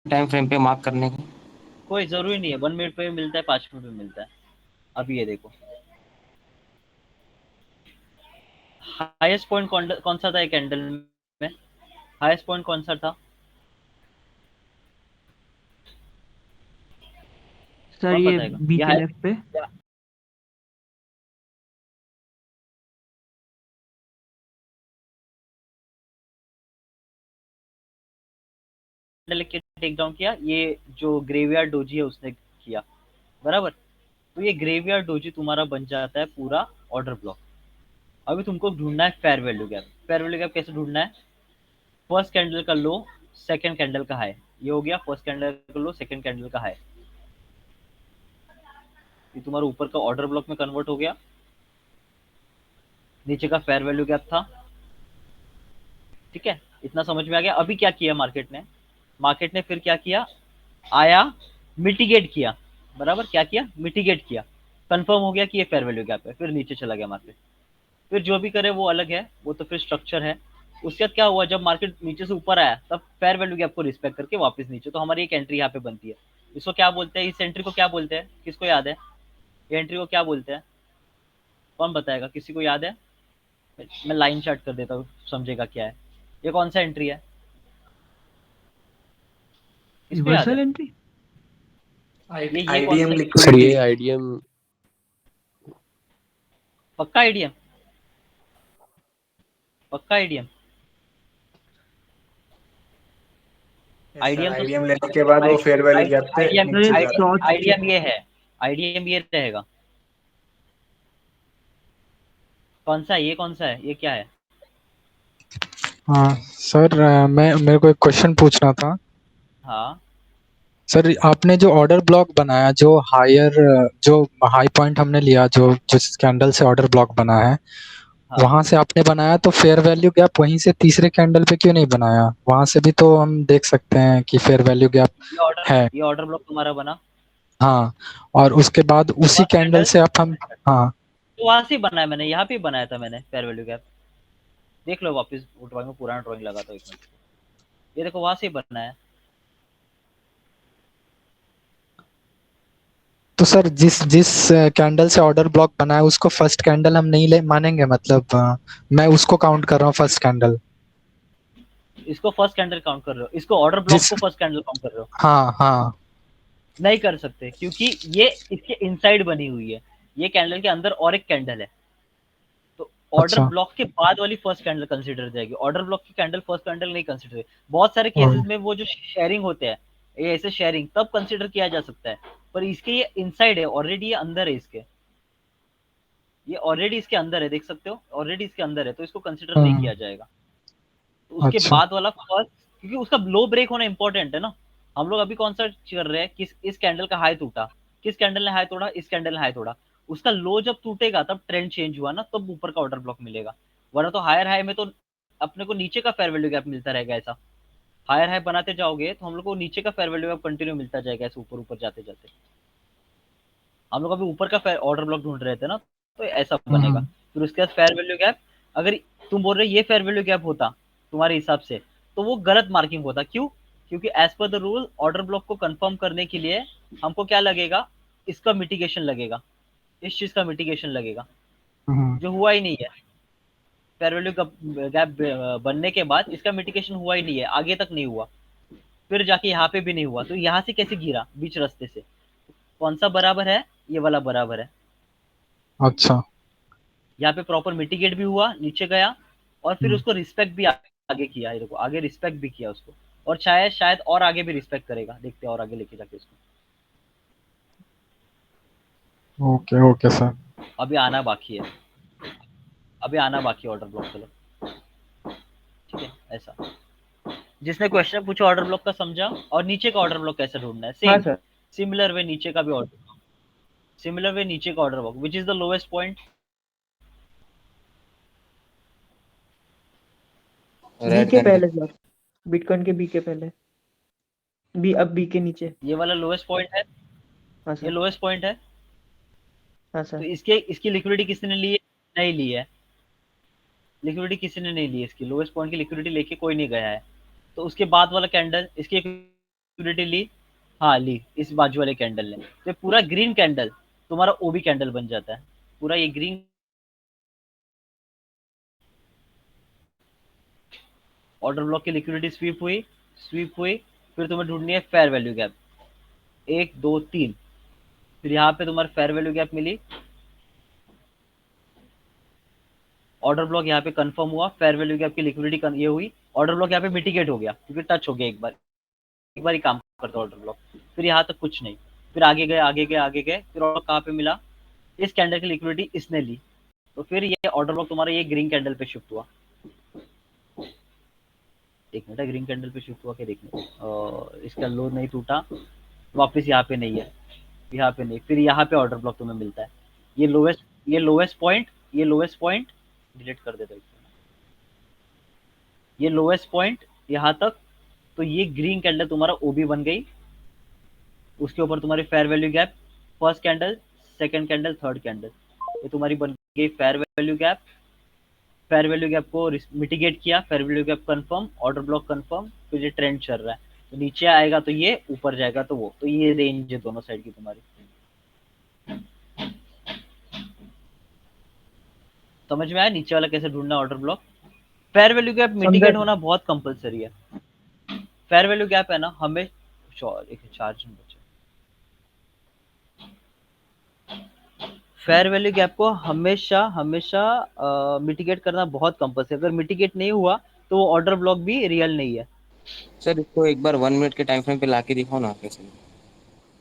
Time frame पे mark करने का? कोई जरूरी नहीं है, 1 मिनट पे मिलता है, 5 मिनट पे मिलता है। अभी ये देखो, हाईएस्ट पॉइंट कौन सा था एक कैंडल में? हाईएस्ट पॉइंट कौन सा था? सर कौन ये बताएगा? बी ये के लेफ्ट पे। कैंडल के टेक डाउन किया, ये जो ग्रेवयार्ड डोजी है उसने किया, बराबर। तो ये ग्रेवयार्ड डोजी तुम्हारा बन जाता है पूरा ऑर्डर ब्लॉक। अभी तुमको ढूंढना है fair value gap. Fair value gap कैसे ढूंढना है? फर्स्ट कैंडल का लो, सेकंड कैंडल का हाई। ये हो गया फर्स्ट कैंडल का लो, सेकंड कैंडल का हाई। ये तुम्हारा ऊपर का ऑर्डर ब्लॉक में कन्वर्ट हो गया। नीचे का फेयर वैल्यू गैप था, ठीक है। इतना समझ में आ गया। अभी क्या किया मार्केट ने? मार्केट ने फिर क्या किया? आया, मिटिगेट किया, बराबर। क्या किया? मिटिगेट किया। कंफर्म हो गया कि ये फेयर वैल्यू गैप है, फिर नीचे चला गया मार्केट। फिर जो भी करे वो अलग है, वो तो फिर स्ट्रक्चर है। उसके बाद क्या हुआ, जब मार्केट नीचे से ऊपर आया तब फेयर वैल्यू गैप को रिस्पेक्ट करके वापस नीचे, तो हमारी एक एंट्री यहाँ पे बनती है। इसको क्या बोलते हैं? इस एंट्री को क्या बोलते हैं? किसको याद है? ये एंट्री को क्या बोलते हैं? कौन बताएगा? किसी को याद है? मैं लाइन चार्ट कर देता हूँ, समझेगा क्या है। ये कौन सा एंट्री है? किसको याद रिवर्सल है? एंट्री। ये कौन आईडीएम सा? Sir liquidity. ये आईडीएम। पक्का आईडीएम? पक्का आईडीएम? सर आईडीएम तो आईडीएम लेने के बाद वो फेयर वैल्यू गैप पे आईडीएम सर नीचे एक जा रहा शॉर्ट। आईडीएम ये है। आईडीएम ये रहेगा। कौन सा है ये? कौन सा है ये? क्या है? हाँ सर, मैं मेरे को एक क्वेश्चन पूछना था। हाँ सर आपने जो ऑर्डर ब्लॉक बनाया, जो हायर, जो हाई पॉइंट हमने लिया, जो जिस कैंडल से ऑर्डर ब्लॉक बना है, हाँ। वहां से आपने बनाया, तो फेयर वैल्यू गैप वहीं से तीसरे कैंडल पे क्यों नहीं बनाया? वहां से भी तो हम देख सकते हैं कि फेयर वैल्यू गैप है। ये ऑर्डर ब्लॉक तुम्हारा बना। हाँ, और उसके बाद उसी फर्स्ट कैंडल कैंडल, से आप हम। हाँ। तो वहां से ही बनाया मैंने, यहाँ पे ही बनाया था मैंने फेयर वैल्यू गैप। देख लो वापस, ड्राइंग में पुराना ड्राइंग लगा था एक मिनट। ये देखो वहां से ही बनाया है। तो सर जिस जिस कैंडल से ऑर्डर ब्लॉक बना है उसको फर्स्ट कैंडल हम नहीं ले मानेंगे, मतलब मैं उसको काउंट कर रहा हूँ फर्स्ट कैंडल। इसको फर्स्ट कैंडल काउंट कर रहे हो? इसको ऑर्डर ब्लॉक जिस को फर्स्ट कैंडल काउंट कर रहे हो? हाँ हाँ। नहीं कर सकते, क्योंकि ये इसके इनसाइड बनी हुई है। ये कैंडल के अंदर और एक कैंडल है, तो ऑर्डर अच्छा। ब्लॉक के बाद वाली फर्स्ट कैंडल कंसीडर जाएगी। ऑर्डर ब्लॉक की कैंडल फर्स्ट कैंडल नहीं कंसीडर। बहुत सारे केसेस हम्म, में वो जो शेयरिंग होते हैं, ये ऐसे शेयरिंग तब कंसीडर किया जा सकता है। पर इसके ये इनसाइड है, ऑलरेडी ये अंदर है इसके। ये ऑलरेडी इसके अंदर है, देख सकते हो, ऑलरेडी इसके अंदर है, तो इसको कंसीडर नहीं हम्म, किया जाएगा। तो उसके अच्छा। बाद वाला फर्स्ट, क्योंकि उसका लो ब्रेक होना इंपॉर्टेंट है ना। हम लोग अभी कौन सा कर रहे हैं? किस इस कैंडल का हाई टूटा, किस कैंडल ने हाई तोड़ा? इस कैंडल ने हाई तोड़ा। उसका लो जब टूटेगा तब ट्रेंड चेंज हुआ ना, तब ऊपर का ऑर्डर ब्लॉक मिलेगा। वरना तो हायर हाई में तो अपने को नीचे का फेयर वैल्यू गैप मिलता रहेगा ऐसा। हायर हाई बनाते जाओगे तो हम लोग को नीचे का फेयर वैल्यू गैप कंटिन्यू मिलता जाएगा ऐसे, ऊपर ऊपर जाते जाते। हम लोग अभी ऊपर का ऑर्डर ब्लॉक ढूंढ रहे थे ना, तो ऐसा बनेगा। हम्म, फिर उसके बाद फेयर वैल्यू गैप, अगर तुम बोल रहे ये फेयर वैल्यू गैप होता तुम्हारे हिसाब से, तो वो गलत मार्किंग होता। क्यों? क्योंकि as per the rule order block को कंफर्म करने के लिए हमको क्या लगेगा? इसका मिटिगेशन लगेगा, इस चीज का मिटिगेशन लगेगा, हम्म, जो हुआ ही नहीं है। फेयर वैल्यू गैप बनने के बाद इसका मिटिगेशन हुआ ही नहीं है, आगे तक नहीं हुआ। फिर जाके यहाँ पे भी नहीं हुआ, तो यहाँ से कैसे गिरा बीच रास्ते से? कौन सा बराबर है? ये वाला बराबर है। अच्छा। यहाँ पे प्रॉपर मिटिगेट भी हुआ, नीचे गया, और फिर हम्म, उसको रिस्पेक्ट भी आगे किया। ये देखो आगे रिस्पेक्ट भी किया उसको, और शायद शायद और आगे भी रिस्पेक्ट करेगा, देखते हैं और आगे लेके जाके उसको। Okay okay sir. अभी आना बाकी है, अभी आना बाकी है ऑर्डर ब्लॉक। चलो ठीक है, ऐसा। जिसने क्वेश्चन पूछा ऑर्डर ब्लॉक का समझा। और नीचे का ऑर्डर ब्लॉक कैसे ढूंढना है? हाँ सेम सर। सिमिलर वे नीचे का भी ऑर्डर, सिमिलर वे नीचे का order block, which is the lowest point? B red के कैंडल। पहले सर, बिटकॉइन के बी के पहले। बी, अब बी के नीचे। ये वाला लोएस्ट पॉइंट है, हाँ ये सर। लोएस्ट पॉइंट है। हाँ तो सर। इसके इसकी लिक्विडिटी किसने ली है? नहीं ली है। लिक्विडिटी किसी ने नहीं ली, इसकी लोएस्ट पॉइंट की लिक्विडिटी लेके कोई नहीं गया है। तो उसके बाद वाला कैंडल, इसकी लिक्विडिटी ली, हाँ ली इस बाजू वाले कैंडल ने, तो पूरा ग्रीन कैंडल तुम्हारा ओबी कैंडल बन जाता है, पूरा ये ग्रीन ऑर्डर ब्लॉक की लिक्विडिटी स्वीप हुई, फिर तुम्हें ढूंढनी है फेयर वैल्यू गैप, 1 2 3, फिर यहाँ पे तुम्हारी फेयर वैल्यू गैप मिली, ऑर्डर ब्लॉक यहाँ पे कंफर्म हुआ, फेयर वैल्यू गैप की लिक्विडिटी ये हुई, ऑर्डर ब्लॉक यहाँ पे मिटिगेट हो गया क्योंकि टच हो गया एक बार ही काम करता ऑर्डर ब्लॉक, फिर यहाँ तक कुछ नहीं, फिर आगे गए, फिर ऑर्डर कहाँ पे मिला, इस कैंडल की लिक्विडिटी इसने ली, तो फिर ये ऑर्डर ब्लॉक तुम्हारा ये ग्रीन कैंडल पे शिफ्ट हुआ, एक मिनट, ग्रीन कैंडल पे शिफ्ट हुआ क्या देखने, इसका लो नहीं टूटा, वापस यहाँ पे नहीं है, यहाँ पे नहीं, फिर यहाँ पे ऑर्डर ब्लॉक तुम्हें मिलता है, ये लोएस्ट पॉइंट डिलीट कर देता हूँ, ये लोएस्ट पॉइंट यहाँ तक, तो ये ग्रीन कैंडल तुम्हारा ओबी बन गई, उसके ऊपर तुम्हारी fair value gap, first candle, second candle, third candle, ये तुम्हारी बन गई fair value gap, fair value gap को मिटिगेट किया, fair value gap confirm, order block confirm, फिर ये ट्रेंड चल रहा है, तो नीचे आएगा तो ये, ऊपर जाएगा तो वो, तो ये रेंज है दोनों साइड की तुम्हारी, समझ में आया नीचे वाला कैसे ढूंढना order block. Fair value gap mitigate होना बहुत कंपलसरी है, फेयर वैल्यू गैप है ना हमें, एक चार्ज बचे, फेयर वैल्यू गैप को हमेशा मिटिगेट करना बहुत कंपलसरी, अगर मिटिगेट नहीं हुआ तो वो ऑर्डर ब्लॉक भी रियल नहीं है। सर इसको एक बार 1 मिनट के टाइम फ्रेम पे लाके दिखाओ ना कैसे।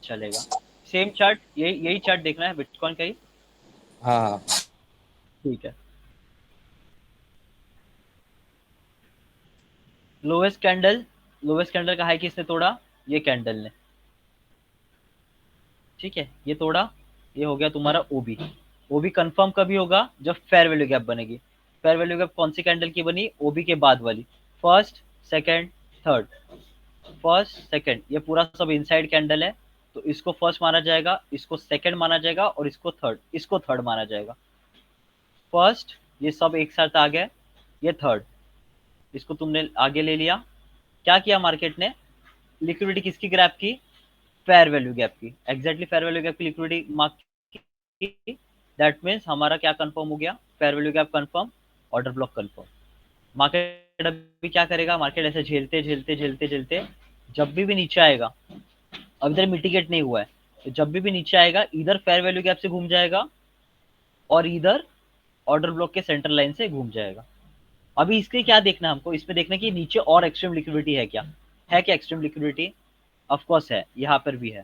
चलेगा, सेम चार्ट, यही चार्ट देखना है बिटकॉइन का ही, हाँ ठीक है। लोएस्ट कैंडल का हाई किसने तोड़ा, ये कैंडल ने, ठीक है, ये तोड़ा, ये हो गया तुम्हारा ओबी कंफर्म कभी होगा जब फेयर वैल्यू गैप बनेगी, फेयर वैल्यू गैप कौन सी कैंडल की बनी, ओबी के बाद वाली, first second third, first second, ये पूरा सब इनसाइड कैंडल है, तो इसको फर्स्ट माना जाएगा, इसको सेकंड माना जाएगा और इसको थर्ड माना जाएगा, फर्स्ट ये सब एक साथ आ गए, ये थर्ड, इसको तुमने आगे ले लिया, क्या किया मार्केट ने, लिक्विडिटी किसकी ग्रैब की, फेयर वैल्यू गैप की, एग्जैक्टली फेयर वैल्यू गैप की लिक्विडिटी मार्क की, दैट मीन्स हमारा क्या कंफर्म हो गया, fair value gap confirm, order block confirm. Market अभी क्या करेगा, मार्केट ऐसे झेलते जब भी नीचे आएगा, अब इधर मिटिगेट नहीं हुआ है, तो जब भी नीचे आएगा इधर फेयर वैल्यू गैप से घूम जाएगा और इधर ऑर्डर ब्लॉक के सेंटर लाइन से घूम जाएगा। अभी इसके क्या देखना है हमको, इसमें देखना कि नीचे और एक्सट्रीम लिक्विडिटी है क्या, एक्सट्रीम लिक्विडिटी, ऑफ कोर्स है, यहाँ पर भी है,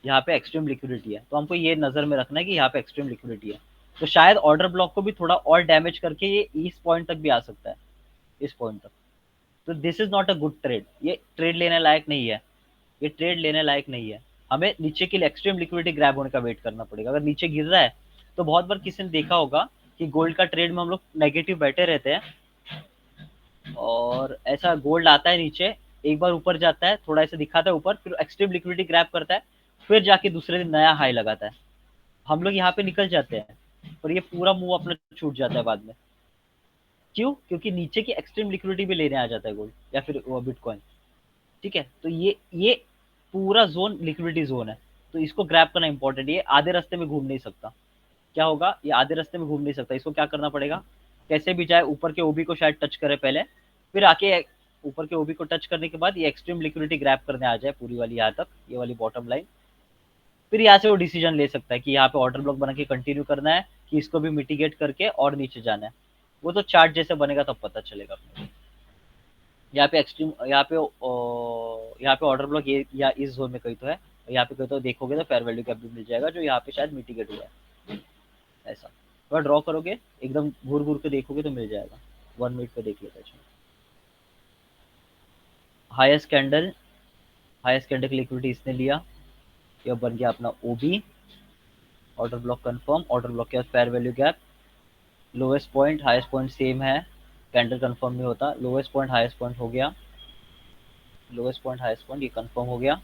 यहाँ पे एक्सट्रीम लिक्विडिटी है, तो हमको ये नजर में रखना है कि यहाँ पे एक्सट्रीम लिक्विडिटी है, तो शायद ऑर्डर ब्लॉक को भी थोड़ा और डैमेज करके ये इस पॉइंट तक भी आ सकता है, इस पॉइंट तक, तो this is not a good trade, ये ट्रेड लेने लायक नहीं है, ये ट्रेड लेने लायक नहीं है, हमें नीचे की एक्सट्रीम लिक्विडिटी ग्रैब होने का वेट करना पड़ेगा। अगर नीचे गिर रहा है तो बहुत बार किसी ने देखा होगा कि गोल्ड का ट्रेड में हम लोग नेगेटिव बैठे रहते हैं, और ऐसा गोल्ड आता है नीचे, एक बार ऊपर जाता है, थोड़ा ऐसा दिखाता है ऊपर, फिर एक्सट्रीम लिक्विडिटी ग्रैब करता है, फिर जाके दूसरे दिन नया हाई लगाता है, हम लोग यहाँ पे निकल जाते हैं और ये पूरा मुंह अपना छूट जाता है बाद में, क्यों, क्योंकि नीचे की एक्सट्रीम लिक्विडिटी भी लेने आ जाता है गोल्ड या फिर बिटकॉइन, ठीक है, तो ये पूरा जोन लिक्विडिटी जोन है, तो इसको ग्रैब करना इंपॉर्टेंट है, ये आधे रास्ते में घूम नहीं सकता, क्या होगा, ये आधे रास्ते में घूम नहीं सकता, इसको क्या करना पड़ेगा, कैसे भी जाए ऊपर के ओबी को शायद टच करे पहले, फिर आके ऊपर के ओबी को टच करने के बाद ये एक्सट्रीम लिक्विडिटी ग्रैब करने आ जाए पूरी वाली यहाँ तक, ये वाली बॉटम लाइन, फिर यहाँ से वो डिसीजन ले सकता है कि यहाँ पे ऑर्डर ब्लॉक बना के कंटिन्यू करना है कि इसको भी मिटिगेट करके और नीचे जाना है, वो तो चार्ट जैसे बनेगा तब पता चलेगा अपने। यहाँ पे एक्सट्रीम, यहाँ पे ऑर्डर ब्लॉक ये या इस जोन में कहीं तो है, यहाँ पे कहीं तो देखोगे तो फेयर वैल्यू गैप भी मिल जाएगा जो यहाँ पे शायद मिटिगेट हुआ है, ऐसा थोड़ा ड्रॉ करोगे एकदम घूर के देखोगे तो मिल जाएगा, 1 मिनट पे देख लेते हैं। हाईएस्ट कैंडल की लिक्विडिटी इसने लिया, यह बन गया अपना OB, order block confirm, order block के fair value gap, lowest point highest point same है, कैंडल कंफर्म नहीं होता, लोएस्ट पॉइंट हाईएस्ट पॉइंट हो गया, लोएस्ट पॉइंट हाईएस्ट पॉइंट ये कंफर्म हो गया,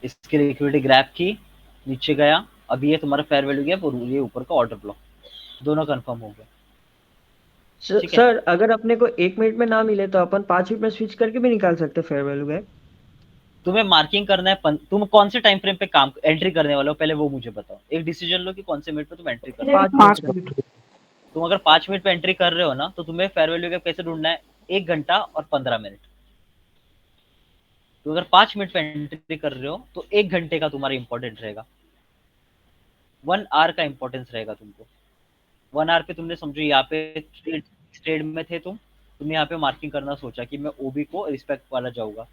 इसकी लिक्विडिटी ग्रैब की, नीचे गया, अभी ये तुम्हारा फेयर वैल्यू गैप और ये ऊपर का ऑर्डर ब्लॉक दोनों कंफर्म हो गया, ठीक है। सर अगर अपने को 1 मिनट में ना मिले तो अपन 5 मिनट में स्विच करके भी निकाल सकते हैं फेयर वैल्यू गैप। तुम्हें मार्किंग करना है तुम कौन से टाइम फ्रेम पे काम एंट्री करने वाले हो, पहले वो मुझे बताओ। एक डिसीजन लो कि कौन से मिनट पे तुम एंट्री करने वाले 5 मिनट का। हो। तुम अगर 5 मिनट पे एंट्री कर रहे हो ना, तो तुम्हें फेयर वैल्यू गैप कैसे ढूंढना है? 1 घंटा और 15 मिनट। तो अगर 5 मिनट पे एंट्री कर रहे हो तो 1 घंटे का तुम्हारा इंपॉर्टेंट रहेगा, 1 आवर का इंपॉर्टेंस रहेगा तुमको। 1 आवर पे तुमने समझो यहाँ पे ट्रेड में थे तुमने यहाँ पे मार्किंग करना सोचा कि मैं ओबी को रिस्पेक्ट वाला जाऊंगा,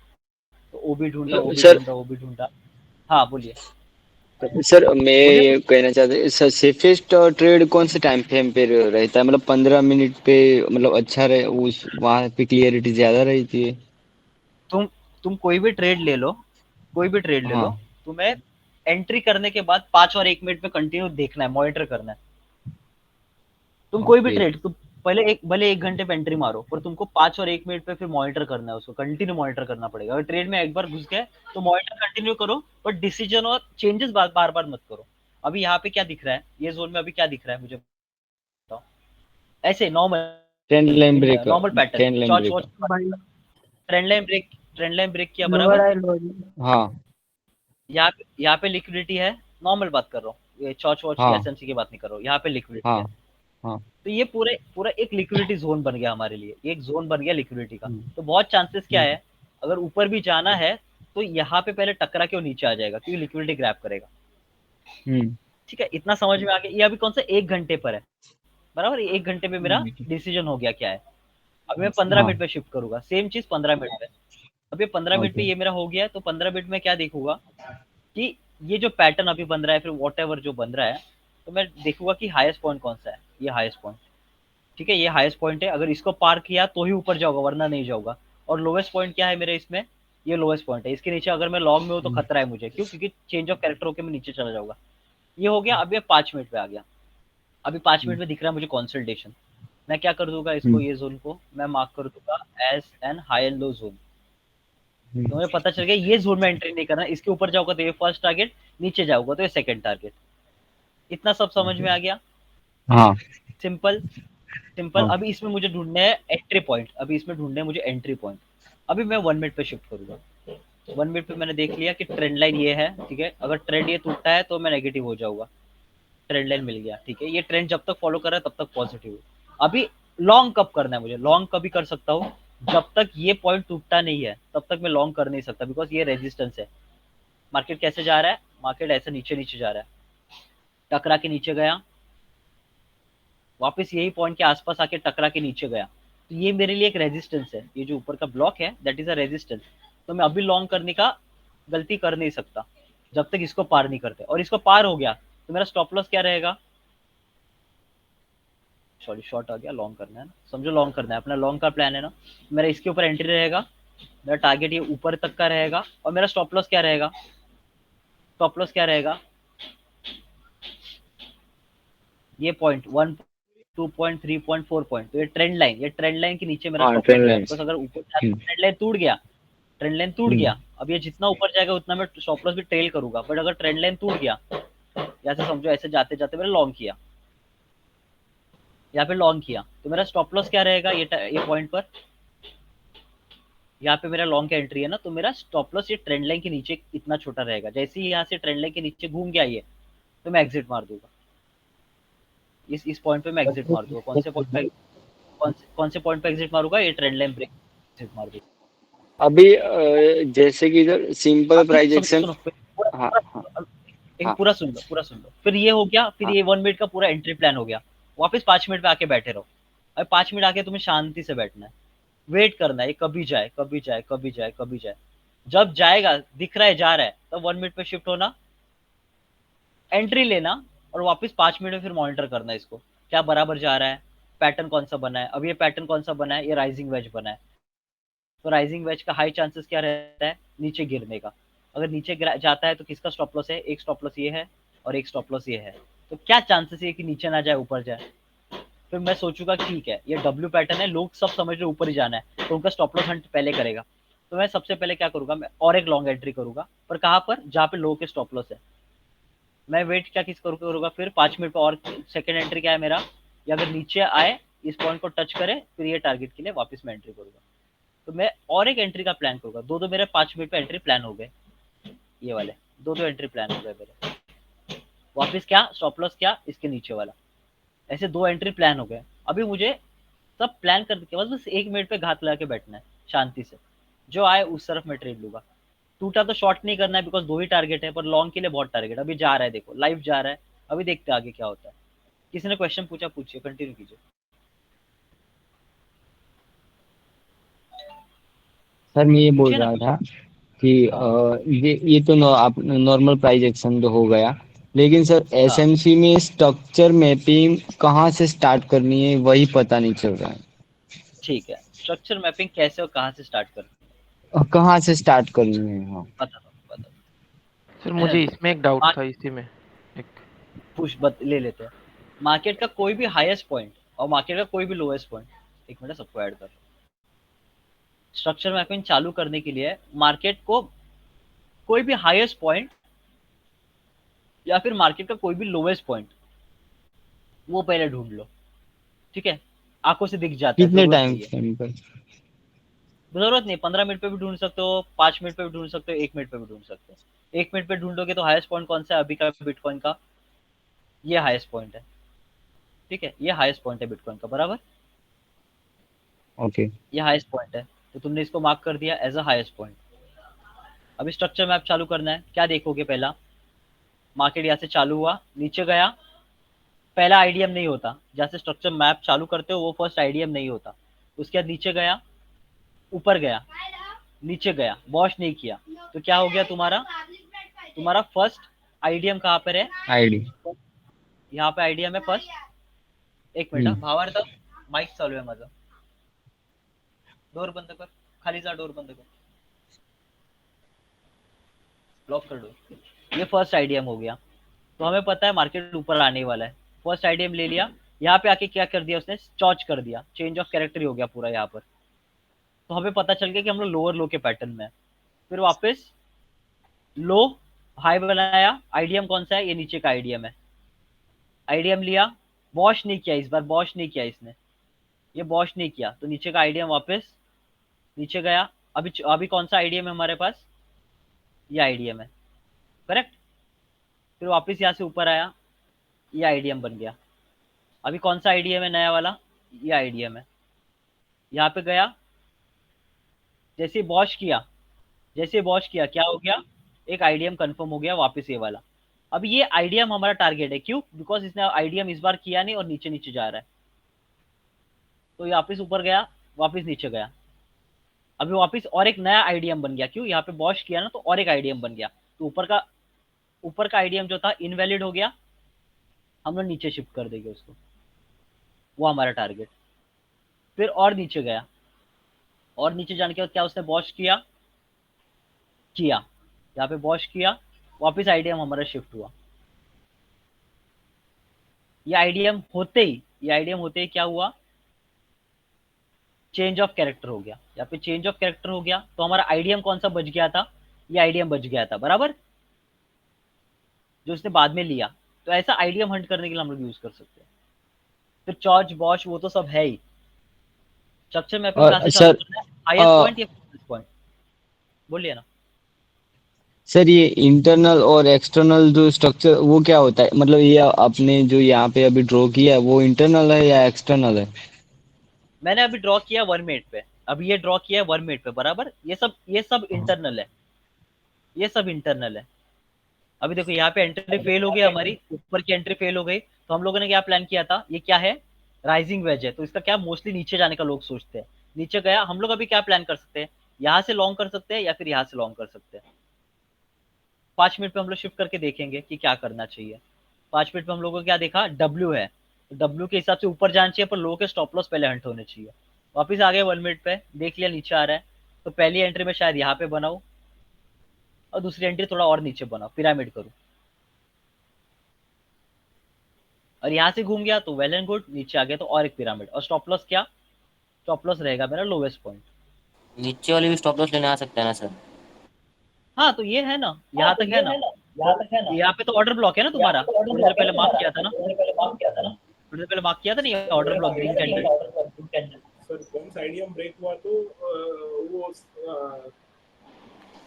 तो ओबी ढूंढा, ओबी सर ढूंढा, ओबी ढूंढा। हाँ बोलिए सर मैं बोलिए। ये कहना चाहता सर, सेफेस्ट ट्रेड कौन से टाइम फ्रेम पे रहता है? मतलब 15 मिनट पे, मतलब अच्छा रहे उस वहाँ पे क्लियरिटी ज्यादा रहती है। तुम तुम कोई भी ट्रेड ले लो, कोई भी ट्रेड ले हाँ लो, तुम्हें एंट्री करने के बाद 5 और 1 मिनट में कंटिन्यू देखना है, मॉनिटर करना है। तुम कोई भी ओके। ट्रेड तुम भले 1 घंटे पे एंट्री मारो, पर तुमको 5 और 1 मिनट पे फिर मॉनिटर करना है, उसको कंटिन्यू मॉनिटर करना पड़ेगा। अगर ट्रेड में एक बार घुस गए तो मॉनिटर कंटिन्यू करो, बट डिसीजन और चेंजेस बार बार मत करो। अभी यहाँ पे क्या दिख रहा है, ये जोन में अभी क्या दिख रहा है मुझे बताओ। ऐसे normal trend line break, normal pattern trend line choch break. Watch, भाई ट्रेंड लाइन ब्रेक किया लोअर बराबर। I lower. हाँ यहाँ पे लिक्विडिटी है, नॉर्मल बात कर रहा हूँ, ये चॉच वॉच की हाँ एसएमसी की बात नहीं कर रहा हूँ, यहाँ पे लिक्विडिटी हाँ है। हाँ। तो ये पूरे पूरा एक लिक्विडिटी जोन बन गया हमारे लिए, ये एक जोन बन गया लिक्विडिटी का। हम्म, तो बहुत चांसेस क्या हम्म, है, अगर ऊपर भी जाना है तो यहाँ पे पहले टकरा के वो नीचे आ जाएगा, क्योंकि लिक्विडिटी ग्रैब करेगा। हम्म, ठीक है, इतना समझ में आ गया। ये अभी कौन सा 1 घंटे पर है, बराबर। 1 घंटे में मेरा डिसीजन हो गया क्या है। अभी मैं 15 मिनट हाँ पे शिफ्ट करूंगा, सेम चीज 15 मिनट पे। अभी 15 मिनट पे ओके। ये मेरा हो गया है, तो 15 मिनट में क्या देखूंगा कि ये जो पैटर्न अभी बन रहा है, फिर वॉट जो बन रहा है, तो मैं देखूंगा कि हाईएस्ट पॉइंट कौन सा है। ये हाईएस्ट पॉइंट, ठीक है, ये हाईएस्ट पॉइंट है। अगर इसको पार किया तो ही ऊपर जाऊंगा, वरना नहीं जाऊंगा। और लोवेस्ट पॉइंट क्या है मेरे इसमें, ये लोवेस्ट पॉइंट है। इसके नीचे अगर मैं लॉन्ग में हूँ तो खतरा है मुझे, क्यों? क्योंकि चेंज ऑफ कैरेक्टर होकर मैं नीचे चला जाऊंगा। ये हो गया। अभी 5 मिनट पे आ गया। अभी 5 मिनट में दिख रहा है मुझे कंसल्टेशन। मैं क्या कर दूंगा, इसको, ये जोन को मैं मार्क कर दूंगा as an high and low zone. तो मुझे पता चल गया ये जोन में एंट्री नहीं करना। इसके ऊपर जाऊंगा तो ये फर्स्ट टारगेट, नीचे जाऊंगा तो ये सेकंड टारगेट। इतना सब समझ में आ गया। हाँ सिंपल सिंपल। हाँ अभी इसमें मुझे ढूंढने हैं एंट्री पॉइंट, अभी इसमें ढूंढने हैं मुझे एंट्री पॉइंट। अभी मैं 1 मिनट पे शिफ्ट करूंगा। 1 मिनट पे मैंने देख लिया कि ट्रेंड लाइन ये है, ठीक है। अगर ट्रेंड ये टूटता है तो मैं नेगेटिव हो जाऊंगा। ट्रेंड लाइन मिल गया, ठीक है। ये ट्रेंड जब तक फॉलो कर रहा है तब तक पॉजिटिव है। अभी लॉन्ग कब करना है मुझे? लॉन्ग कभी कर सकता हूँ जब तक ये पॉइंट टूटता नहीं है, तब तक मैं लॉन्ग कर नहीं सकता, बिकॉज ये रेजिस्टेंस है। मार्केट कैसे जा रहा है, मार्केट ऐसे नीचे नीचे जा रहा है, टकरा के नीचे गया, वापस यही पॉइंट के आसपास आके टकरा के नीचे गया। तो ये मेरे लिए एक रेजिस्टेंस है, ये जो ऊपर का ब्लॉक है दैट इज अ रेजिस्टेंस। तो मैं अभी लॉन्ग करने का गलती कर नहीं सकता जब तक इसको पार नहीं करते। और इसको पार हो गया तो मेरा स्टॉप लॉस क्या रहेगा, सॉरी शॉर्ट आ गया, लॉन्ग करना है ना, समझो लॉन्ग करना है, अपना लॉन्ग का प्लान है ना। मेरा इसके ऊपर एंट्री रहेगा, मेरा टारगेट ये ऊपर तक का रहेगा। और मेरा स्टॉप लॉस क्या रहेगा, स्टॉप लॉस क्या रहेगा, ये पॉइंट 1, 2.3, 4 पॉइंट। तो ये ट्रेंड लाइन के नीचे मेरा हाँ स्टॉप लॉस ट्रेंड रहेगा, लाइन। बिकॉज अगर ऊपर ट्रेंड लाइन टूट गया, ट्रेंड लाइन टूट गया, अब ये जितना ऊपर जाएगा उतना मैं स्टॉप लॉस भी ट्रेल करूंगा। बट अगर ट्रेंड लाइन टूट गया, यहाँ से समझो ऐसे जाते जाते मैंने लॉन्ग किया, यहाँ पे लॉन्ग किया, तो मेरा स्टॉप लॉस क्या रहेगा, ये पॉइंट पर, यहाँ पे मेरा लॉन्ग का एंट्री है ना, तो मेरा स्टॉप लॉस ये ट्रेंड लाइन के नीचे इतना छोटा रहेगा। जैसे ही यहाँ से ट्रेंड लाइन के नीचे घूम गया ये, तो मैं एग्जिट मार दूंगा। इस पॉइंट पे मैं एग्जिट मार दूंगा। कौन से पॉइंट पे, कौन से पॉइंट पे एग्जिट मारूंगा, ये ट्रेंड लाइन ब्रेक एग्जिट मार दूंगा। अभी जैसे कि इधर सिंपल अभी प्राइस एक्शन। सुनो पूरा हाँ हाँ पूरा एक हाँ पूरा सुन लो, पूरा सुन लो। फिर ये हो गया, फिर हाँ ये 1 मिनट का पूरा एंट्री प्लान हो गया। वापस 5 मिनट पे आके बैठे रहो। अब 5 मिनट आके तुम्हें शांति से बैठना है, वेट करना है, ये कभी जाए कभी जाए कभी जाए कभी जाए। जब जाएगा, दिख रहा है जा रहा है, तब 1 मिनट पे शिफ्ट होना, एंट्री लेना, और वापस 5 मिनट में फिर मॉनिटर करना इसको, क्या बराबर जा रहा है, पैटर्न कौन सा बना है। अब ये पैटर्न कौन सा बना है, ये राइजिंग वेज बना है। तो राइजिंग वेज का हाई चांसेस क्या रहता है, नीचे गिरने का। अगर नीचे जाता है तो किसका स्टॉप लॉस है, एक स्टॉप लॉस ये है और एक स्टॉप लॉस ये है। तो क्या चांसेस है कि नीचे ना जाए ऊपर जाए। फिर मैं सोचूंगा ठीक है ये डब्ल्यू पैटर्न है, लोग सब समझ रहे ऊपर ही जाना है, तो उनका स्टॉप लॉस हंट पहले करेगा। तो मैं सबसे पहले क्या करूंगा, मैं और एक लॉन्ग एंट्री करूंगा, पर कहाँ पर, जहाँ पे लो के स्टॉप लॉस है। मैं वेट क्या किस करूंगा, फिर 5 मिनट पर। और सेकंड एंट्री क्या है मेरा, या अगर नीचे आए इस पॉइंट को टच करे, फिर ये टारगेट के लिए वापस मैं एंट्री करूंगा। तो मैं और एक एंट्री का प्लान करूंगा। दो मेरे 5 मिनट पे एंट्री प्लान हो गए, ये वाले दो एंट्री प्लान हो गए मेरे। वापस क्या स्टॉप लॉस क्या इसके नीचे वाला, ऐसे 2 एंट्री प्लान हो गए। अभी मुझे सब प्लान करने के बाद बस 1 मिनट पे घात लगा के बैठना है शांति से, जो आए उस तरफ मैं ट्रेड लूंगा। टूटा तो शॉर्ट नहीं करना है बिकॉज 2 ही टारगेट है, पर लॉन्ग के लिए बहुत टारगेट। अभी जा रहा है, देखो लाइव जा रहा है, अभी देखते हैं आगे क्या होता है। किसी ने क्वेश्चन पूछा, पूछिए, कंटिन्यू कीजिए। सर मैं ये बोल पूछिए ना। रहा था कि ये तो आप नॉर्मल प्राइस एक्शन तो हो गया, लेकिन सर हाँ एसएमसी में स्ट्रक्चर मैपिंग कहाँ से स्टार्ट करनी है वही पता नहीं चल रहा है। ठीक है, स्ट्रक्चर मैपिंग कैसे और कहाँ से स्टार्ट करनी कहाँ से स्टार्ट करनी है? हाँ। है बता सर मुझे इसमें एक डाउट दो। था इसी में एक। ले लेते हैं। मार्केट का कोई भी हाईएस्ट पॉइंट और मार्केट का कोई भी लोएस्ट पॉइंट, एक मिनट सबको ऐड कर। स्ट्रक्चर मैपिंग चालू करने के लिए मार्केट को कोई भी हाईएस्ट पॉइंट या फिर मार्केट का कोई भी लोएस्ट पॉइंट वो पहले ढूंढ लो, ठीक है। आंखों से दिख जाता है, कितने जरूरत टाइम नहीं है। फ्रेम पर? जरूरत नहीं, 15 मिनट पे भी ढूंढ सकते हो, 5 मिनट पे भी ढूंढ सकते हो, 1 मिनट पे भी ढूंढ सकते हो। 1 मिनट पे ढूंढोगे तो हाईएस्ट पॉइंट कौन सा है अभी का बिटकॉइन का, ये हाईएस्ट पॉइंट है, ठीक है। ये हाईएस्ट पॉइंट है बिटकॉइन का, बराबर। ओके। ये हाईएस्ट पॉइंट है, तो तुमने इसको मार्क कर दिया एज अ हाईएस्ट पॉइंट। अभी स्ट्रक्चर मैप चालू करना है, क्या देखोगे? पहला मार्केट यहाँ से चालू हुआ, नीचे गया, पहला आईडीएम नहीं होता। जहाँ से स्ट्रक्चर मैप चालू करते हो वो फर्स्ट आईडीएम नहीं होता। उसके बाद नीचे गया, ऊपर गया, नीचे गया, वॉश नहीं किया, तो क्या हो गया तुम्हारा फर्स्ट आईडीएम कहाँ पर है? आईडी यहाँ पे आईडीएम है फर्स्ट। एक मिनिट भावार्थ, माइक चालू आहे माझा, डोर बंद कर, खाली जा, डोर बंद कर, लॉक कर डोर। ये फर्स्ट आईडीएम हो गया, तो हमें पता है मार्केट ऊपर आने वाला है। फर्स्ट आईडीएम ले लिया, यहाँ पे आके क्या कर दिया उसने? चॉच कर दिया, चेंज ऑफ कैरेक्टर हो गया पूरा यहाँ पर। तो हमें पता चल गया कि हम लोग लोअर लो के पैटर्न में है। फिर वापस लो हाई बनाया, आईडीएम कौन सा है? ये नीचे का आईडीएम है। आईडीएम लिया, वॉश नहीं किया, इस बार वॉश नहीं किया इसने, ये वॉश नहीं किया, तो नीचे का आईडीएम वापस नीचे गया। अभी कौन सा आईडीएम है हमारे पास? ये आईडीएम है, करेक्ट। फिर वापस यहाँ से ऊपर आया, ये आईडीएम बन गया। अभी कौन सा आईडीएम है नया वाला? ये आईडीएम है। यहाँ पे गया, जैसे वॉश किया क्या हो गया? एक आईडीएम कंफर्म हो गया वापस, ये वाला। अब ये आईडीएम हमारा टारगेट है, क्यों? बिकॉज इसने आईडीएम इस बार किया नहीं और नीचे नीचे जा रहा है। तो ये वापस ऊपर गया, वापस नीचे गया, अभी वापस और एक नया आईडीएम बन गया, क्यों? यहाँ पे वॉश किया ना, तो और एक आईडीएम बन गया। तो ऊपर का आईडीएम जो था इनवैलिड हो गया, हम लोग नीचे शिफ्ट कर देंगे उसको, वो हमारा टारगेट। फिर और नीचे गया, और नीचे जाने के बाद क्या उसने वॉश किया, यहाँ पे वॉश किया, वापस आईडीएम हमारा शिफ्ट हुआ। ये आईडीएम होते ही क्या हुआ? चेंज ऑफ कैरेक्टर हो गया। यहाँ पे चेंज ऑफ कैरेक्टर हो गया, तो हमारा आईडीएम कौन सा बच गया था? ये आईडीएम बच गया था, बराबर, जो उसने बाद में लिया। तो ऐसा आईडीएम हंट करने के लिए हम लोग यूज कर सकते हैं। फिर चॉर्च बॉश वो तो सब है ही। स्ट्रक्चर मैपिंग कहाँ से चालू सर करना है? हाईएस्ट पॉइंट या फिनिश पॉइंट? बोलिए ना। सर ये इंटरनल और एक्सटर्नल जो स्ट्रक्चर वो क्या होता है? मतलब ये आपने जो यहाँ पे अभी ड्रॉ किया है वो इंटरनल है या एक्सटर्नल है? मैंने अभी ड्रॉ किया 1 मिनट पे, अभी ये ड्रॉ किया है 1 मिनट पे, बराबर। ये सब इंटरनल है, ये सब इंटरनल है। अभी देखो यहाँ पे एंट्री फेल हो गई हमारी, ऊपर की एंट्री फेल हो गई, तो हम लोगों ने क्या प्लान किया था? ये क्या है? राइजिंग वेज है, तो इसका क्या मोस्टली नीचे जाने का लोग सोचते हैं। नीचे गया, हम लोग अभी क्या प्लान कर सकते हैं? यहाँ से लॉन्ग कर सकते हैं या फिर यहाँ से लॉन्ग कर सकते हैं। 5 मिनट पे हम लोग शिफ्ट करके देखेंगे कि क्या करना चाहिए। 5 मिनट पे हम लोगों को क्या देखा? डब्ल्यू है, तो डब्ल्यू के हिसाब से ऊपर जाना चाहिए, पर लो के स्टॉप लॉस पहले हंट होने चाहिए। वापिस आ गए 1 मिनट पे, देख लिया नीचे आ रहा है, तो पहली एंट्री में शायद यहाँ पे बनाऊं और दूसरी एंट्री थोड़ा और नीचे बनाओ, पिरामिड करूं, और यहाँ से घूम गया तो वेल एंड गुड, नीचे आ गया तो और एक पिरामिड। और स्टॉप लॉस क्या? स्टॉप लॉस रहेगा मेरा लोवेस्ट पॉइंट। नीचे वाले भी स्टॉप लॉस लेने आ सकते हैं ना सर? हाँ तो ये है ना, यहाँ तक है ना, यहाँ पे तो ऑर्डर ब्लॉक है ना तुम्हारा, थोड़ी देर पहले मार्क किया था ना। थोड़ी देर पहले मार्क किया था नहीं order block green candle. Sir once IDM break हुआ तो वो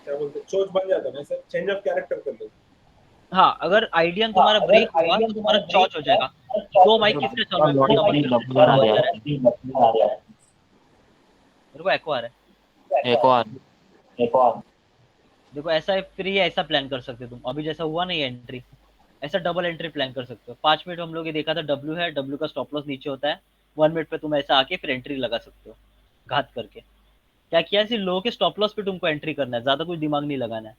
क्या बोलते हैं चोच बन जाता है सर, चेंज ऑफ कैरेक्टर कर दो। हाँ, अगर आइडियम तुम्हारा ब्रेक हुआ तो तुम्हारा चॉच हो जाएगा। दो माइक किसके चालू है? कौन सा माइक चालू है? मेरे को एको आ रहा है। एक और देखो ऐसा है, फिर ये ऐसा प्लान कर सकते हो तुम, अभी जैसा हुआ नहीं एंट्री, ऐसा डबल एंट्री प्लान कर सकते हो। 5 मिनट हम लोग ये देखा था, डब्ल्यू है, डब्ल्यू का स्टॉप लॉस नीचे होता है, 1 मिनट पे तुम ऐसा आके फिर एंट्री लगा सकते हो घात करके। क्या किया, सिर्फ लो के स्टॉप लॉस पे तुमको एंट्री करना है, ज्यादा कुछ दिमाग नहीं लगाना है।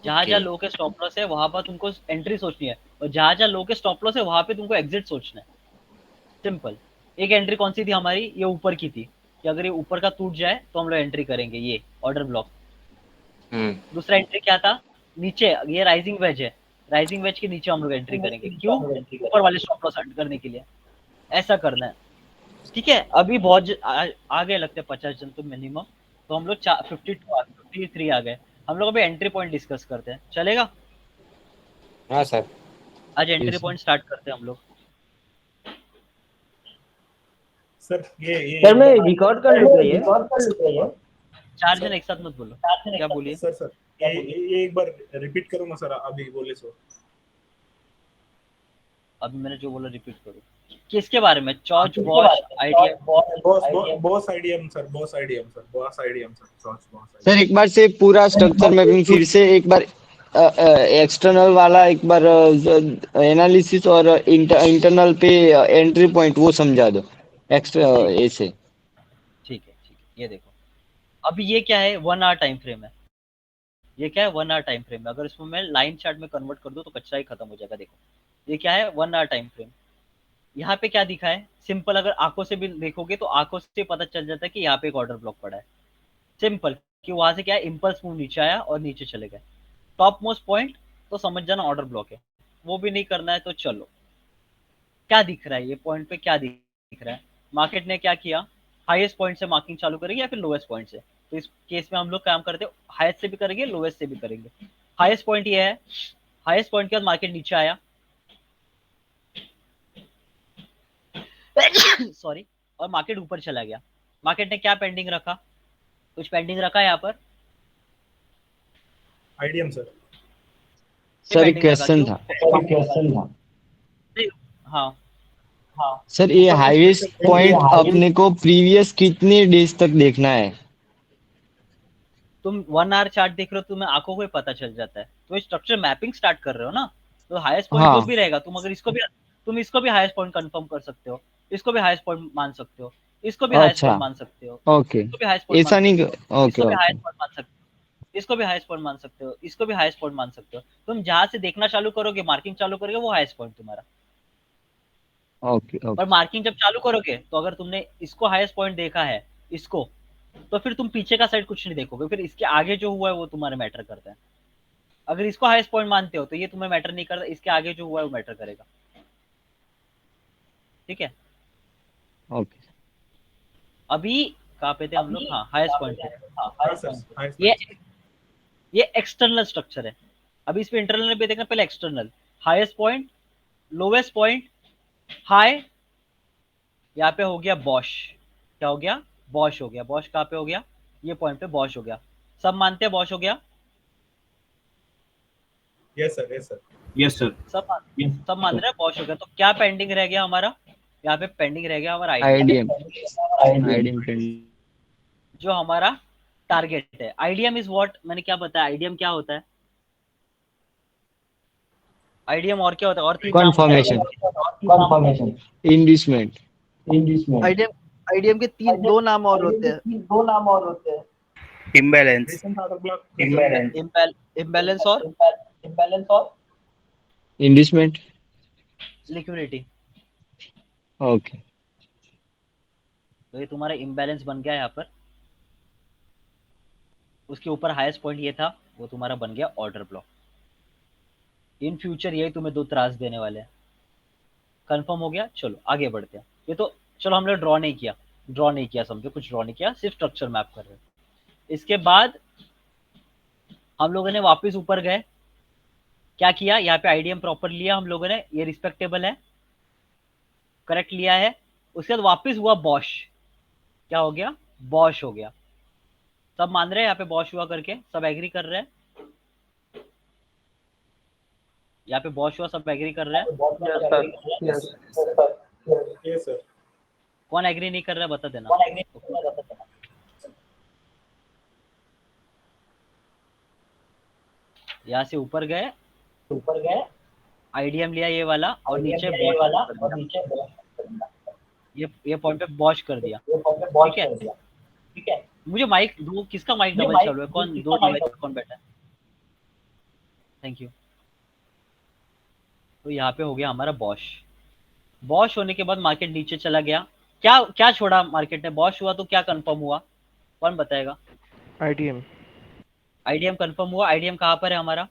जहां जहां लो के स्टॉप लॉस है वहां पर तुमको एंट्री सोचनी है, और जहां जहां लो के स्टॉप लॉस है वहां पे तुमको एग्जिट सोचना है। सिंपल। एक एंट्री कौन सी थी हमारी, ये ऊपर की थी कि अगर ये ऊपर का टूट जाए तो हम लोग एंट्री करेंगे, ये ऑर्डर ब्लॉक। दूसरा एंट्री क्या था, नीचे ये राइजिंग वेज है, राइजिंग वेज के नीचे हम लोग एंट्री करेंगे। क्यों? ऊपर वाले स्टॉप लॉस हट करने के लिए। ऐसा करना है, ठीक है। अभी बहुत आ गए लगते हैं 50 जन तो मिनिमम, तो हम लोग 53 आ गए। हम लोग अभी एंट्री पॉइंट डिस्कस करते हैं, चलेगा? हाँ सर। आज एंट्री Yes. पॉइंट स्टार्ट करते हैं हम लोग। सर ये सर मैं रिकॉर्ड कर लूँ क्या ये? 4 जन एक साथ मत बोलो, क्या बोलिए? सर ये एक बार रिपीट करो ना सर, अभी बोले सो। अभी मैंने जो बोला रिपीट करो। किसके बारे में? Choch, BOS, idea? BOS IDM sir, BOS IDM sir, BOS IDM sir, BOS sir एक बार से पूरा स्ट्रक्चर मैपिंग फिर से एक बार, एक्सटर्नल वाला एक बार एनालिसिस और इंटरनल पे एंट्री पॉइंट वो समझा दो एक्स्ट्रा ऐसे। ठीक है, ये देखो अभी ये क्या है, 1 आवर टाइम फ्रेम है। ये क्या है, 1 आवर टाइम फ्रेम है। अगर इसमें मैं लाइन चार्ट में कन्वर्ट कर दूं तो कचरा ही खत्म हो जाएगा। देखो ये क्या है, 1 आवर टाइम फ्रेम। यहाँ पे क्या दिखा है, सिंपल, अगर आंखों से भी देखोगे तो आंखों से पता चल जाता है कि यहाँ पे एक ऑर्डर ब्लॉक पड़ा है। सिंपल, कि वहां से क्या है, इम्पल्स मूव नीचे आया और नीचे चले गए। टॉप मोस्ट पॉइंट तो समझ जाना ऑर्डर ब्लॉक है, वो भी नहीं करना है तो चलो। क्या दिख रहा है ये पॉइंट पे, क्या दिख रहा है? मार्केट ने क्या किया, हाईएस्ट पॉइंट से मार्किंग चालू करेगी या फिर लोएस्ट पॉइंट से? तो इस केस में हम लोग काम करते हैं, हाईएस्ट से भी करेंगे, लोएस्ट से भी करेंगे। हाईएस्ट पॉइंट ये है, हाईएस्ट पॉइंट के बाद मार्केट नीचे आया सॉरी, और मार्केट ऊपर चला गया। मार्केट ने क्या पेंडिंग रखा, कुछ पेंडिंग रखा है यहाँ पर? IDM sir. सर एक क्वेश्चन था। हाँ सर ये हाईएस्ट पॉइंट अपने को प्रीवियस कितने डेज तक देखना है? तुम 1 आवर चार्ट देख रहे हो, तुम्हें आंखों को ही पता चल जाता है। तो स्ट्रक्चर मैपिंग स्टार्ट कर रहे हो ना, तो हाईएस्ट पॉइंट जो भी रहेगा, तुम अगर इसको भी हाईएस्ट पॉइंट कंफर्म कर सकते हो, इसको भी हाईएस्ट पॉइंट मान सकते हो, इसको भी हाईएस्ट पॉइंट मान सकते हो, ओके, इसको भी हाईएस्ट पॉइंट ऐसा नहीं। ओके इसको भी ओके, हाईएस्ट पॉइंट मान सकते हो, इसको भी हाईएस्ट पॉइंट मान सकते हो, इसको भी हाईएस्ट पॉइंट मान सकते हो। तुम जहां से देखना चालू करोगे, मार्किंग चालू करोगे, वो हाईएस्ट पॉइंट तुम्हारा। ओके पर ओके, मार्किंग जब चालू करोगे तो अगर तुमने इसको हाईएस्ट पॉइंट देखा है, इसको, तो फिर तुम पीछे का साइड कुछ नहीं देखोगे, फिर इसके आगे जो हुआ है वो तुम्हारे मैटर करता है। अगर इसको हाईएस्ट पॉइंट मानते हो तो ये तुम्हें मैटर नहीं करता, इसके आगे जो हुआ है वो मैटर करेगा। ठीक है, ओके। अभी कहाँ पे थे हम लोग? हाँ, हाईएस्ट पॉइंट पे। ये ये एक्सटर्नल स्ट्रक्चर है। अभी इस पे इंटरनल पे देखना, पहले external. Highest point, lowest point, high, यहाँ पे हो गया बॉश। क्या हो गया? बॉश हो गया। बॉश कहाँ पे हो गया? ये पॉइंट पे बॉश हो गया। सब मानते हैं बॉश हो गया? Yes sir, yes sir, yes sir. सब मान रहे हैं बॉश हो गया। तो क्या पेंडिंग रह गया हमारा? यहाँ पे पेंडिंग रह गया हमारा आईडीएम, आईडीएम जो हमारा टारगेट है। आईडीएम इज व्हाट, मैंने क्या बताया आईडीएम क्या होता है? आईडीएम और क्या होता है? और तीन नाम कन्फर्मेशन, इंड्यूसमेंट। आईडीएम के दो नाम और होते हैं, इम्बैलेंस। इम्बैलेंस और इंड्यूसमेंट। लिक्विडिटी। ओके, तो ये तुम्हारा इम्बैलेंस बन गया यहाँ पर। उसके ऊपर हाईएस्ट पॉइंट ये था, वो तुम्हारा बन गया ऑर्डर ब्लॉक। इन फ्यूचर यही तुम्हें दो त्रास देने वाले हैं। कंफर्म हो गया? चलो आगे बढ़ते हैं। ये तो चलो हमने ड्रॉ नहीं किया, समझो कुछ ड्रॉ नहीं किया, सिर्फ स्ट्रक्चर मैप कर रहे हैं। इसके बाद हम लोगों ने वापस ऊपर गए, क्या किया? यहाँ पे आईडीएम प्रॉपर लिया हम लोगों ने, ये रिस्पेक्टेबल है। करेक्ट लिया है, उसके बाद वापस हुआ बॉश, क्या हो गया, बॉश हो गया। सब मान रहे हैं यहाँ पे बॉश हुआ करके, सब एग्री कर रहे हैं, यहाँ पे बॉश हुआ, सब एग्री कर रहे हैं। Yes yes sir. कौन एग्री नहीं कर रहा है बता देना। यहाँ से ऊपर गए, आईडीएम लिया ये वाला और नीचे ये पॉइंट पे बॉश कर दिया, ठीक है। मुझे माइक दो, किसका माइक डबल चालू है, कौन दो डिवाइस कौन बैठा है, थैंक यू। तो यहाँ पे हो गया हमारा बॉश। बॉश होने के बाद मार्केट नीचे चला गया, क्या क्या छोड़ा मार्केट ने, बॉश हुआ तो क्या कंफर्म हुआ, कौन बताएगा। आईडीएम कंफर्म हुआ। आईडीएम कहाँ पर है हमारा,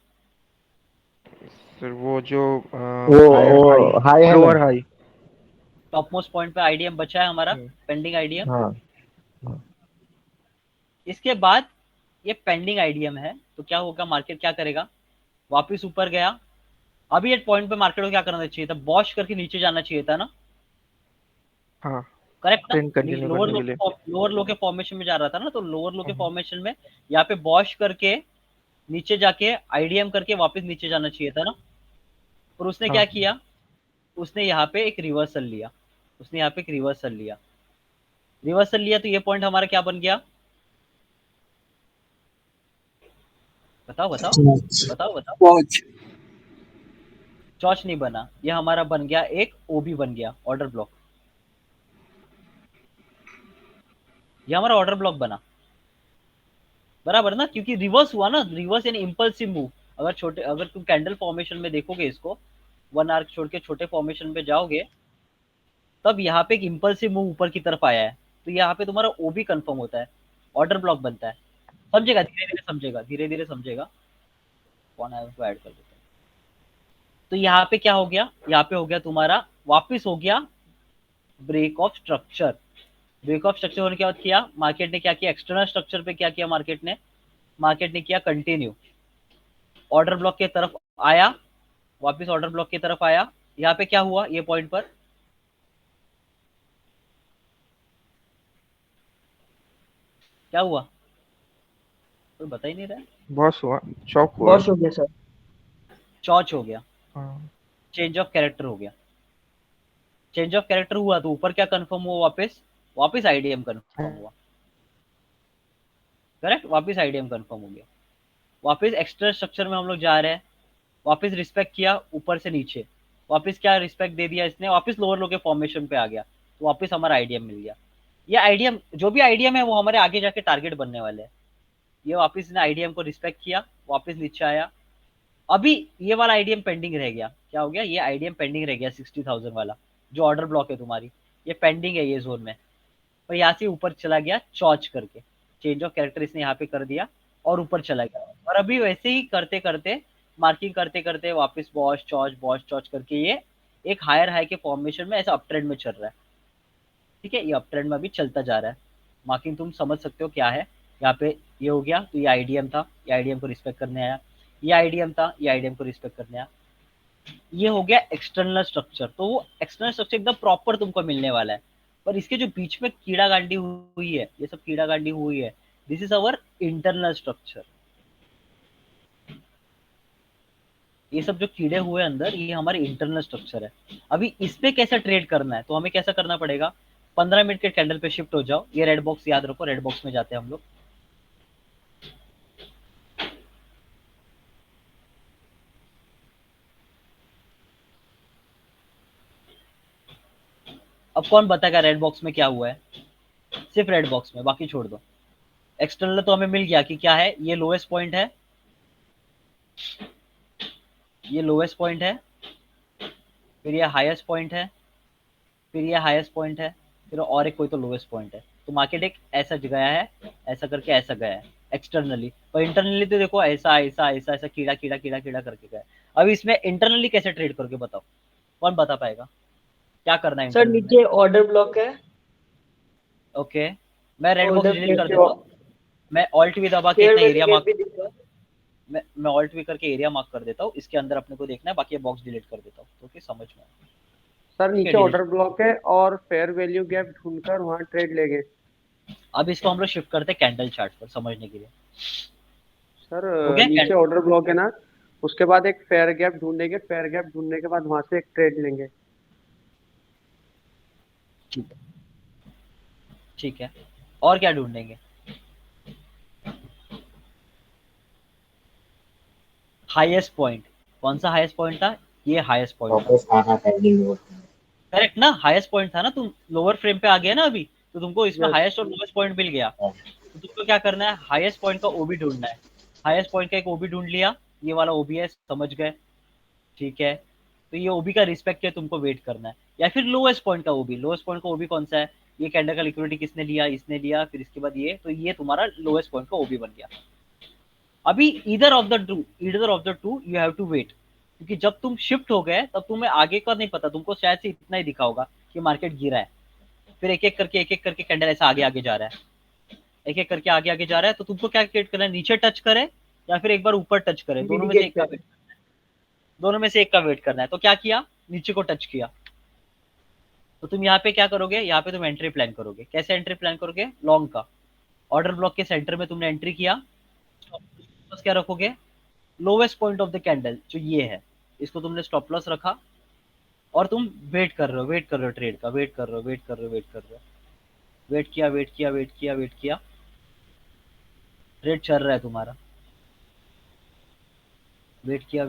सर वो जो वो हाई है lower high. Top most point पे आईडीएम बचा है हमारा, पेंडिंग आईडीएम। हाँ इसके बाद ये पेंडिंग आईडीएम है, तो क्या होगा, मार्केट क्या करेगा, वापस ऊपर गया। अभी ये पॉइंट पे मार्केट को क्या करना चाहिए था, बॉश करके नीचे जाना चाहिए था ना, हाँ करेक्ट ट्रेंड कंटिन्यू करने के लिए। लोअर लो के फॉर्मेशन में जा रहा था ना, तो लोअर लो के फॉर्मेशन में यहाँ पे बॉश करके नीचे जाके आईडीएम करके वापस नीचे जाना चाहिए था ना। और उसने क्या किया, उसने यहाँ पे एक रिवर्सल लिया, रिवर्सल लिया, तो ये पॉइंट हमारा क्या बन गया, बताओ। चॉच नहीं बना, ये हमारा बन गया एक ओबी बन गया, ऑर्डर ब्लॉक। ये हमारा ऑर्डर ब्लॉक बना, बराबर ना, क्योंकि रिवर्स हुआ ना, रिवर्स यानी इंपल्सिव मूव। अगर तुम कैंडल फॉर्मेशन में देखोगे इसको, 1 आवर छोड़ के छोटे फॉर्मेशन पे जाओगे, तब यहाँ पे एक इंपल्सिव मूव ऊपर की तरफ आया है, तो यहाँ पे तुम्हारा ओबी कंफर्म होता है, ऑर्डर ब्लॉक बनता है। समझेगा, धीरे धीरे समझेगा। कौन है उसको ऐड कर देते हैं। तो यहाँ पे क्या हो गया, यहाँ पे हो गया तुम्हारा, वापिस हो गया break of structure. Break of structure होने के बाद किया मार्केट ने, क्या किया, एक्सटर्नल स्ट्रक्चर पे क्या किया मार्केट ने किया कंटिन्यू, ऑर्डर ब्लॉक की तरफ आया, वापस ऑर्डर ब्लॉक की तरफ आया। यहाँ पे क्या हुआ, ये पॉइंट पर क्या हुआ, कोई बता ही नहीं रहा है। बॉस हुआ, चॉप हुआ, बॉस हो गया सर, चॉच हो गया, चेंज ऑफ कैरेक्टर हो गया। चेंज ऑफ कैरेक्टर हुआ तो ऊपर क्या कंफर्म हुआ, वापस आईडीएम कंफर्म हुआ, करेक्ट, वापस आईडीएम कंफर्म हो गया। वापस एक्स्ट्रा स्ट्रक्चर में हम लोग जा रहे हैं, वापस रिस्पेक्ट किया ऊपर से नीचे, वापस क्या रिस्पेक्ट दे दिया इसने, वापस लोअर लो के फॉर्मेशन पे आ गया, तो वापस हमारा आईडीएम मिल गया। ये आईडीएम, जो भी आईडीएम है वो हमारे आगे जाके टारगेट बनने वाले हैं। ये वापस ने आईडीएम को रिस्पेक्ट किया, वापस नीचे आया। अभी ये वाला आईडीएम पेंडिंग रह गया, क्या हो गया, ये आईडीएम पेंडिंग रह गया 60,000 वाला, जो ऑर्डर ब्लॉक है तुम्हारी, ये पेंडिंग है ये जोन में। और यहाँ से ऊपर चला गया चॉच करके, चेंज ऑफ कैरेक्टर इसने यहाँ पे कर दिया और ऊपर चला गया। और अभी वैसे ही करते करते, मार्किंग करते करते वापस बॉश चॉच करके ये एक हायर हाई के फॉर्मेशन में ऐसा अप ट्रेंड में चल रहा है, ठीक है। ये अप ट्रेंड में अभी चलता जा रहा है। मार्किंग तुम समझ सकते हो क्या है, यहाँ पे ये हो गया, तो ये आईडीएम था, ये आईडीएम को रिस्पेक्ट करने आया, ये आईडीएम था, ये आईडीएम को रिस्पेक्ट करने आया। ये हो गया एक्सटर्नल स्ट्रक्चर, तो वो एक्सटर्नल स्ट्रक्चर एकदम प्रॉपर तुमको मिलने वाला है। पर इसके जो बीच में कीड़ा गांडी हुई है, ये सब कीड़ा गांडी हुई है, this is our internal structure. ये सब जो कीड़े हुए अंदर, ये हमारे इंटरनल स्ट्रक्चर है। अभी इस पे कैसे ट्रेड करना है, तो हमें कैसा करना पड़ेगा, 15 मिनट के कैंडल पे शिफ्ट हो जाओ। ये रेड बॉक्स याद रखो, रेड बॉक्स में जाते हैं हम लोग। अब कौन बताएगा रेड बॉक्स में क्या हुआ है, सिर्फ रेड बॉक्स में, बाकी छोड़ दो। एक्सटर्नल तो हमें मिल गया कि क्या है, ये लोएस्ट पॉइंट है, ये लोएस्ट पॉइंट है, फिर ये हाईएस्ट पॉइंट है, फिर ये हाईएस्ट पॉइंट है, फिर और एक कोई तो लोएस्ट पॉइंट है। तो मार्केट एक ऐसा गया है, ऐसा करके ऐसा गया है एक्सटर्नली। और इंटरनली तो देखो ऐसा ऐसा ऐसा ऐसा कीड़ा कीड़ा कीड़ा कीड़ा करके गया। अब इसमें इंटरनली कैसे ट्रेड करके बताओ, कौन बता पाएगा, क्या करना है सर नीचे ऑर्डर ब्लॉक है। ओके, मैं रेड बॉक्स डिलीट कर देता हूँ, मैं ऑल्ट वी दबा के इतना एरिया मार्क, मैं ऑल्ट वी करके एरिया मार्क कर देता हूँ। इसके अंदर अपने को देखना है, बाकी ये बॉक्स डिलीट कर देता हूँ, ओके, समझ में। सर नीचे ऑर्डर ब्लॉक है और फेयर वैल्यू गैप ढूंढकर वहां ट्रेड लेंगे। अब इसको हम लोग शिफ्ट करते हैं कैंडल चार्ट पर समझने के लिए। सर हो गया नीचे ऑर्डर ब्लॉक है ना, उसके बाद एक फेयर गैप ढूंढेंगे, फेयर गैप ढूंढने के बाद वहां से एक ट्रेड लेंगे। ठीक है, ठीक है, और क्या ढूंढेंगे? हाईएस्ट पॉइंट, कौन सा हाईएस्ट पॉइंट था? ये हाईएस्ट पॉइंट था, वापस आना ट्रेंडिंग करेक्ट ना? हाईएस्ट पॉइंट था ना, तुम लोअर फ्रेम पे आ गया ना अभी, तो तुमको इसमें Yes. हाईएस्ट और लोएस्ट पॉइंट मिल गया। तो तुमको क्या करना है, हाईएस्ट पॉइंट का ओबी ढूंढना है। हाईएस्ट पॉइंट का एक ओबी ढूंढ लिया, ये वाला ओबी है, समझ गए? ठीक है, तो ये ओबी का रिस्पेक्ट है, तुमको वेट करना है। या फिर लोएस्ट पॉइंट का ओबी, लोएस्ट पॉइंट का ओबी कौन सा है? ये कैंडल का लिक्विडिटी किसने लिया? इसने लिया, फिर इसके बाद ये, तो ये तुम्हारा लोएस्ट पॉइंट का ओबी बन गया। अभी either of the two you have to wait, क्योंकि जब तुम शिफ्ट हो गए तब तुम्हें आगे का नहीं पता, तुमको शायद से इतना ही दिखा होगा कि मार्केट गिरा है, फिर एक एक करके कैंडल ऐसा आगे आगे जा रहा है, एक एक करके आगे आगे जा रहा है। तो तुमको क्या क्रिएट करना है, नीचे टच करे या फिर एक बार ऊपर टच करे, दोनों में से एक का वेट करना है, दोनों में से एक का वेट करना है। तो क्या किया, नीचे को टच किया, तो तुम यहाँ पे क्या करोगे, यहाँ पे तुम एंट्री प्लान करोगे। कैसे एंट्री प्लान करोगे? लॉन्ग का ऑर्डर ब्लॉक के सेंटर में तुमने एंट्री किया, बस क्या रखोगे, lowest point of the candle जो ये है, इसको तुमने स्टॉप लॉस रखा और तुम वेट कर रहे हो ट्रेड का, वेट कर रहे हो, वेट किया, ट्रेड चल रहा है तुम्हारा, वेट किया,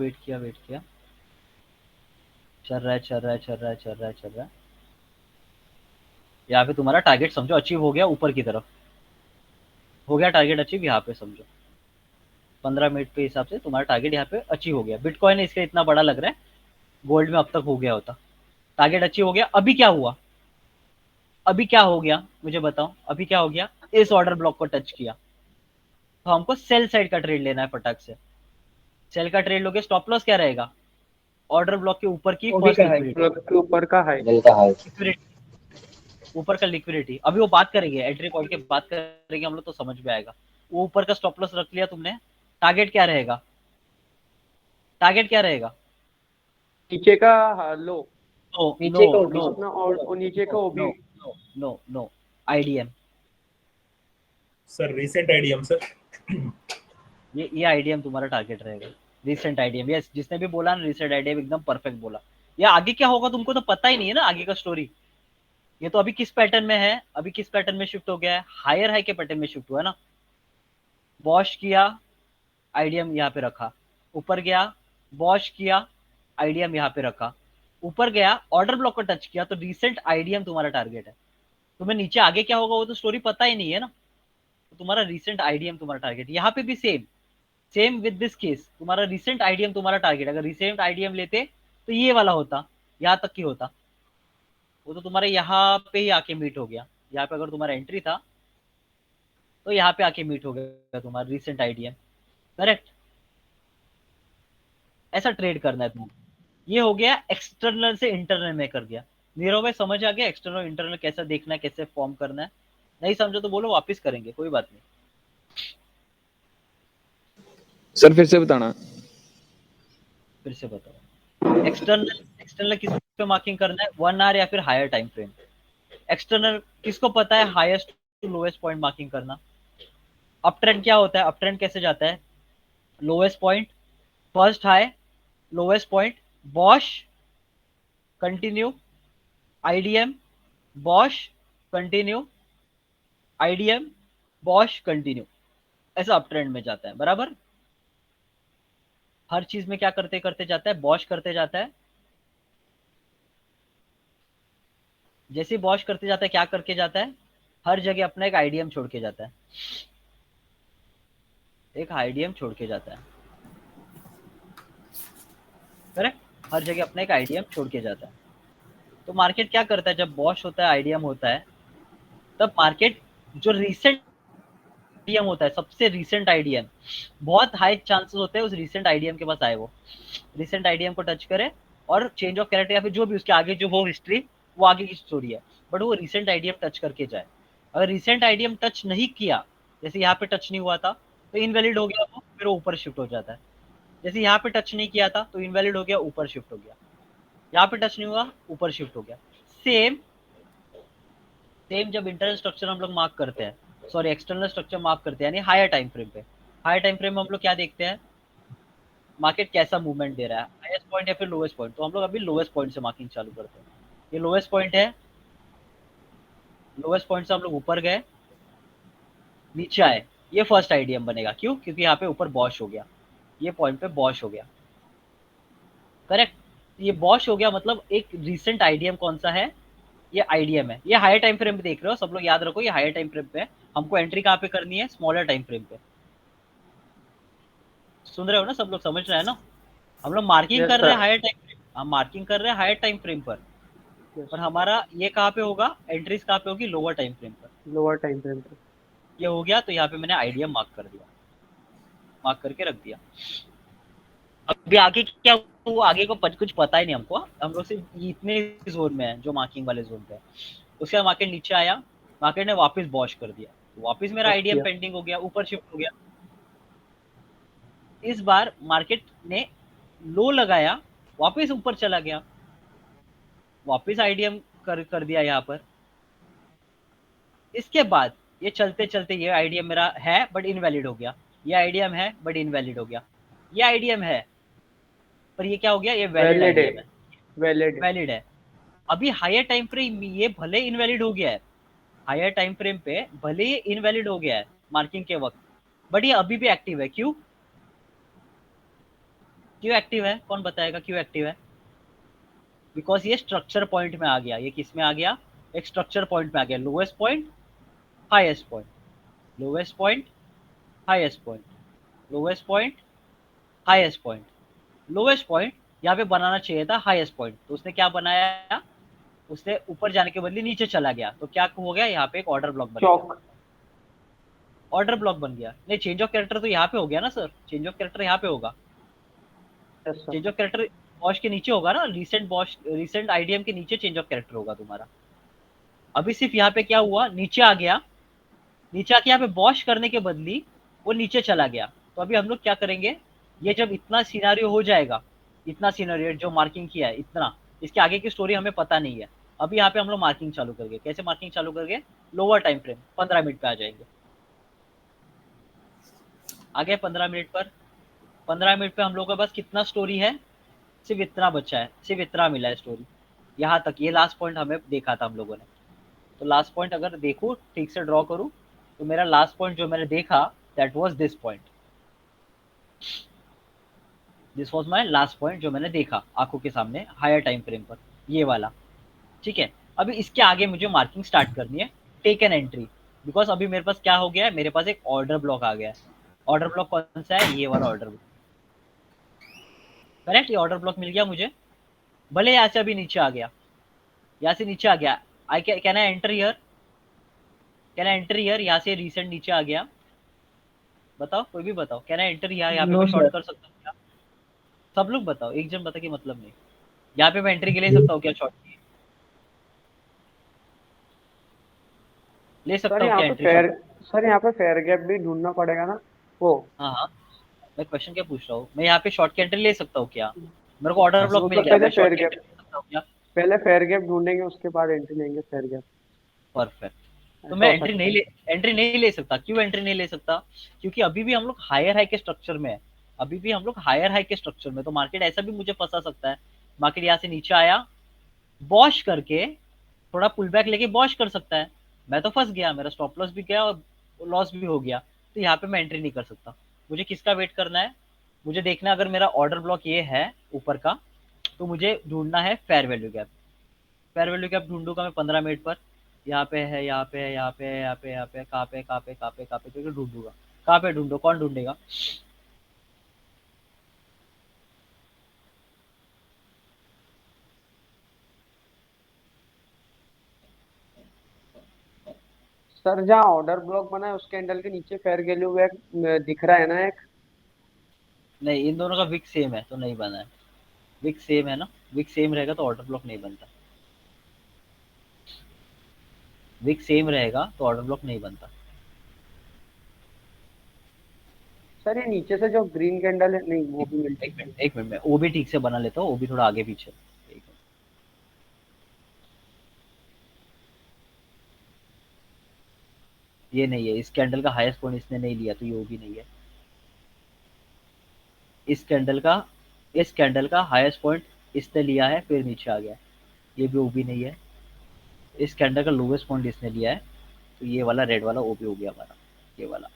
चल रहा है। यहाँ पे तुम्हारा टारगेट समझो अचीव हो गया, ऊपर की तरफ हो गया टारगेट अचीव, यहाँ पे समझो 15 मिनट के हिसाब से तुम्हारा टारगेट यहाँ पे अचीव हो गया। बिटकॉइन इसका इतना बड़ा लग रहा है, गोल्ड में अब तक हो गया होता, टारगेट अचीव हो गया। अभी क्या हुआ, मुझे बताओ, अभी क्या हो गया? इस ऑर्डर ब्लॉक को टच किया, तो हमको सेल साइड का ट्रेड लेना है फटाक से। सेल का ट्रेड लोगे, स्टॉप लॉस क्या रहेगा? ऑर्डर ब्लॉक के ऊपर की फर्स्ट लिक्विडिटी, के ऊपर का हाई, ऊपर का लिक्विडिटी। अभी वो बात करेंगे, एंट्री पॉइंट के बात करेंगे हम लोग, तो समझ में आएगा। वो ऊपर का स्टॉप लॉस रख लिया तुमने, टारगेट क्या रहेगा? नीचे का लो, नीचे का नो अपना और नीचे का OB. No IDM, sir recent IDM sir. ये आईडीएम तुम्हारा टारगेट रहेगा, रिसेंट आईडीएम। यस, जिसने भी बोला ना रिसेंट आईडीएम, एकदम परफेक्ट बोला। ये आगे क्या होगा तुमको तो पता ही नहीं है ना, आगे का स्टोरी। ये तो अभी किस पैटर्न में है, अभी किस पैटर्न में शिफ्ट हो गया है, हायर हाई के पैटर्न में शिफ्ट हुआ है ना। वॉश किया, आईडीएम यहाँ पे रखा, ऊपर गया, वॉश किया, आईडीएम यहाँ पे रखा, ऊपर गया, ऑर्डर ब्लॉक को टच किया, तो रिसेंट आईडीएम तुम्हारा टारगेट है। तुम्हें नीचे आगे क्या होगा वो तो स्टोरी पता ही नहीं है ना, तो तुम्हारा रिसेंट आईडीएम तुम्हारा टारगेट। यहाँ पे भी सेम विद दिस केस, तुम्हारा रिसेंट आईडीएम तुम्हारा टारगेट। अगर रिसेंट आईडीएम लेते तो ये वाला होता, यहाँ तक की होता, वो तो तुम्हारे यहाँ पे ही आके मीट हो गया। यहाँ पे अगर तुम्हारा एंट्री था तो यहाँ पे आके मीट हो गया तुम्हारा रिसेंट आईडीएम, करेक्ट? ऐसा ट्रेड करना है तुमको। ये हो गया एक्सटर्नल से इंटरनल में कर दिया। नीरव भाई समझ आ गया एक्सटर्नल इंटरनल कैसे देखना है, कैसे फॉर्म करना है? नहीं समझो तो बोलो, वापस करेंगे, कोई बात नहीं। सर फिर से बताना। फिर से बताओ, एक्सटर्नल किस पे मार्किंग करना है, 1 आवर या फिर हायर टाइम फ्रेम। एक्सटर्नल किसको पता है, highest to lowest point marking करना। अप ट्रेंड क्या होता है, अप ट्रेंड कैसे जाता है, lowest point, first high, lowest point, wash, continue, IDM, wash, continue, IDM, wash, continue. ऐसा अप ट्रेंड में जाता है, बराबर। हर चीज में क्या करते करते जाता है, वॉश करते जाता है। जैसे वॉश करते जाता है क्या करके जाता है, हर जगह अपना एक आईडीएम छोड़ के जाता है, एक आईडीएम छोड़ के जाता है, करेक्ट? हर जगह अपना एक आईडीएम छोड़ के जाता है। तो मार्केट क्या करता है, जब वॉश होता है, आईडीएम होता है, तब मार्केट जो रिसेंट आईडीएम होता है, सबसे रिसेंट आईडीएम, बहुत हाई चांसेस होते हैं उस रिसेंट आईडीएम के पास आए, वो रिसेंट आईडीएम को टच करे और चेंज ऑफ कैरेक्टर या फिर जो भी उसके आगे जो हो हिस्ट्री, वो आगे की स्टोरी है, बट वो रिसेंट आईडीएम टच करके जाए। अगर रिसेंट आईडीएम टच नहीं किया, जैसे यहाँ पे टच नहीं हुआ था तो इनवैलिड हो गया, वो फिर वो ऊपर शिफ्ट हो जाता है। जैसे यहाँ पे टच नहीं किया था तो इनवैलिड हो गया, ऊपर शिफ्ट हो गया। यहाँ पे टच नहीं हुआ, ऊपर शिफ्ट हो गया। सेम जब इंटरनल स्ट्रक्चर हम लोग मार्क करते हैं, सॉरी एक्सटर्नल स्ट्रक्चर मार्क करते हैं, यानी हायर टाइम फ्रेम पे, हायर टाइम फ्रेम में हम लोग क्या देखते हैं, मार्केट कैसा मूवमेंट दे रहा है, हाईएस्ट पॉइंट या फिर लोएस्ट पॉइंट। तो हम लोग अभी लोएस्ट पॉइंट से मार्किंग चालू करते हैं। ये लोएस्ट पॉइंट है, लोएस्ट पॉइंट से हम लोग ऊपर गए, नीचे आए, ये फर्स्ट आईडीएम बनेगा। क्यों? क्योंकि यहाँ पे ऊपर बॉश हो गया, ये पॉइंट पे बॉश हो गया, करेक्ट। ये बॉश हो गया मतलब एक रिसेंट आईडीएम कौन सा है, ये आईडीएम है। ये हायर टाइम फ्रेम पे देख रहे हो सब लोग, याद रखो ये हायर टाइम फ्रेम पे है। हमको एंट्री कहाँ पे करनी है, स्मॉलर टाइम फ्रेम पे। सुन रहे हो ना सब लोग, समझ रहे हैं ना? हम लोग मार्किंग कर रहे हैं हायर टाइम फ्रेम, हम मार्किंग कर रहे हैं हायर टाइम फ्रेम पर हमारा ये कहाँ पे होगा, एंट्रीज कहाँ पे होगी, लोअर टाइम फ्रेम पर। लोअर टाइम फ्रेम पे ये हो गया, तो यहाँ पे मैंने आईडीएम मार्क कर दिया, मार्क करके रख दिया। अभी आगे क्या हुआ, आगे को कुछ पता ही नहीं हमको, हम लोग सिर्फ इतने जोन में है जो मार्किंग वाले जोन पे है। उसके बाद मार्केट नीचे आया, मार्केट ने वापस बॉश कर दिया, वापस मेरा आईडीएम पेंडिंग हो गया, ऊपर शिफ्ट हो गया। इस बार मार्केट ने लो लगाया, वापस ऊपर चला गया, वापस आईडीएम कर दिया यहाँ पर। इसके बाद ये चलते चलते ये आईडीएम मेरा है बट इनवैलिड हो गया, ये आईडीएम है बट इनवैलिड हो गया, ये आईडीएम है पर ये क्या हो गया, ये वैलिड आईडीएम है, वैलिड है। अभी हायर टाइम फ्रेम ये भले इनवैलिड हो गया है, हायर टाइम फ्रेम पे भले ये इनवैलिड हो गया है मार्किंग के वक्त, बट ये अभी भी एक्टिव है। क्यों एक्टिव है, कौन बताएगा क्यों एक्टिव है? बिकॉज ये स्ट्रक्चर पॉइंट में आ गया। ये किस में आ गया, एक स्ट्रक्चर पॉइंट में आ गया। Lowest point, highest point, lowest point, highest point, lowest point, highest point, lowest point यहाँ पे बनाना चाहिए था हाईएस्ट पॉइंट, तो उसने क्या बनाया, उसने ऊपर जाने के बदले नीचे चला गया, तो क्या हो गया, यहाँ पे एक ऑर्डर ब्लॉक बन गया, ऑर्डर ब्लॉक बन गया। नहीं, चेंज ऑफ कैरेक्टर तो यहाँ पे हो गया ना सर, चेंज ऑफ कैरेक्टर यहाँ पे होगा, चेंज ऑफ कैरेक्टर बॉश के नीचे होगा ना, रिसेंट आईडीएम के नीचे चेंज ऑफ कैरेक्टर होगा तुम्हारा। अभी सिर्फ यहाँ पे क्या हुआ, नीचे आ गया, नीचे आके यहाँ पे बॉश करने के बदली वो नीचे चला गया। तो अभी हम लोग क्या करेंगे, ये जब इतना सिनारियो हो जाएगा, इतना सिनारियो जो मार्किंग किया है इतना, इसके आगे की स्टोरी हमें पता नहीं है। अभी यहाँ पे हम लोग मार्किंग चालू करके, कैसे मार्किंग चालू करके, लोअर टाइम फ्रेम 15 मिनट पे आ जाएंगे। आगे 15 मिनट पर, 15 मिनट पे हम लोग के पास कितना स्टोरी है, सिर्फ इतना बचा है, सिर्फ इतना मिला है स्टोरी यहाँ तक। ये लास्ट पॉइंट हमें देखा था हम लोगों ने। तो लास्ट पॉइंट अगर देखो ठीक से ड्रॉ करूँ, तो मेरा लास्ट पॉइंट जो मैंने देखा, that was this point, this was my last point जो मैंने देखा आंखों के सामने हायर टाइम फ्रेम पर, ये वाला। ठीक है, अभी इसके आगे मुझे मार्किंग स्टार्ट करनी है, टेक एन एंट्री। बिकॉज अभी मेरे पास क्या हो गया है, मेरे पास एक ऑर्डर ब्लॉक आ गया है। ऑर्डर ब्लॉक कौन सा है, ये वाला ऑर्डर ब्लॉक, करेक्ट। ये ऑर्डर ब्लॉक मिल गया मुझे, भले यहाँ से अभी नीचे आ गया, यहाँ से नीचे आ गया। I can I enter here, can I enter here, यहाँ से रिसेंट नीचे आ गया। बताओ, कोई भी बताओ, कैन आई एंटर यहाँ पे मैं शॉर्ट कर सकता हूँ क्या? सब लोग बताओ, एक जन बता के मतलब नहीं, यहाँ पे मैं एंट्री के ले सकता हूँ क्या शॉर्ट की? ले सकता हूँ क्या एंट्री? सर यहाँ पे फेयर गैप भी ढूंढना पड़ेगा ना वो। हाँ हाँ, मैं क्वेश्चन क्या पूछ रहा हूँ, मैं यहाँ पे शॉर्ट की एंट्री ले सकता हूँ क्या? मेरे को ऑर्डर ब्लॉक मिल गया, मैं शॉर्ट की एंट्री ले सकता हूँ क्या? पहले फेयर गैप ढूंढेंगे, उसके बाद एंट्री लेंगे फेयर गैप। परफेक्ट। तो मैं एंट्री नहीं ले सकता। क्यों एंट्री नहीं ले सकता? क्योंकि अभी भी हम लोग हायर हाई के स्ट्रक्चर में है, अभी भी हम लोग हायर हाई के स्ट्रक्चर में। तो मार्केट ऐसा भी मुझे फंसा सकता है, मार्केट यहाँ से नीचे आया, बॉश करके थोड़ा पुल बैक लेके बॉश कर सकता है, मैं तो फंस गया, मेरा स्टॉप लॉस भी गया और लॉस भी हो गया। तो यहाँ पे मैं एंट्री नहीं कर सकता। मुझे किसका वेट करना है, मुझे देखना है अगर मेरा ऑर्डर ब्लॉक ये है ऊपर का, तो मुझे ढूंढना है fair value gap. Fair value gap ढूंढूंगा मैं 15 मिनट पर, यहाँ पे है, यहाँ पे है, यहाँ पे है, यहाँ पे, यहाँ पे, कहाँ पे, कहाँ पे, कहाँ पे, कहाँ पे करके ढूंढूंगा। कहाँ पे ढूंढो, कौन ढूंढेगा? सर जहाँ ऑर्डर ब्लॉक बना है उसके हैंडल के नीचे फेयर वैल्यू गैप दिख रहा है ना एक? नहीं, इन दोनों का विक सेम है तो नहीं बना है। विक सेम है ना, विक सेम रहेगा तो ऑर्डर ब्लॉक नहीं बनता। विक सेम रहेगा तो ऑर्डर ब्लॉक नहीं बनता। सर ये नीचे से जो ग्रीन कैंडल है, नहीं वो भी मिल एक मिनट मैं वो भी ठीक से बना लेता हूँ, वो भी थोड़ा आगे पीछे। एक मिनट। ये नहीं है, इस कैंडल का हाईएस्ट पॉइंट इसने नहीं लिया तो ये ओबी नहीं है। इस कैंडल का हाईएस्ट पॉइंट इसने लिया है फिर नीचे आ गया, ये भी ओबी नहीं है। इस कैंडल का लोवेस्ट पॉइंट इसने लिया है तो ये वाला रेड वाला ओबी हो गया हमारा, ये वाला।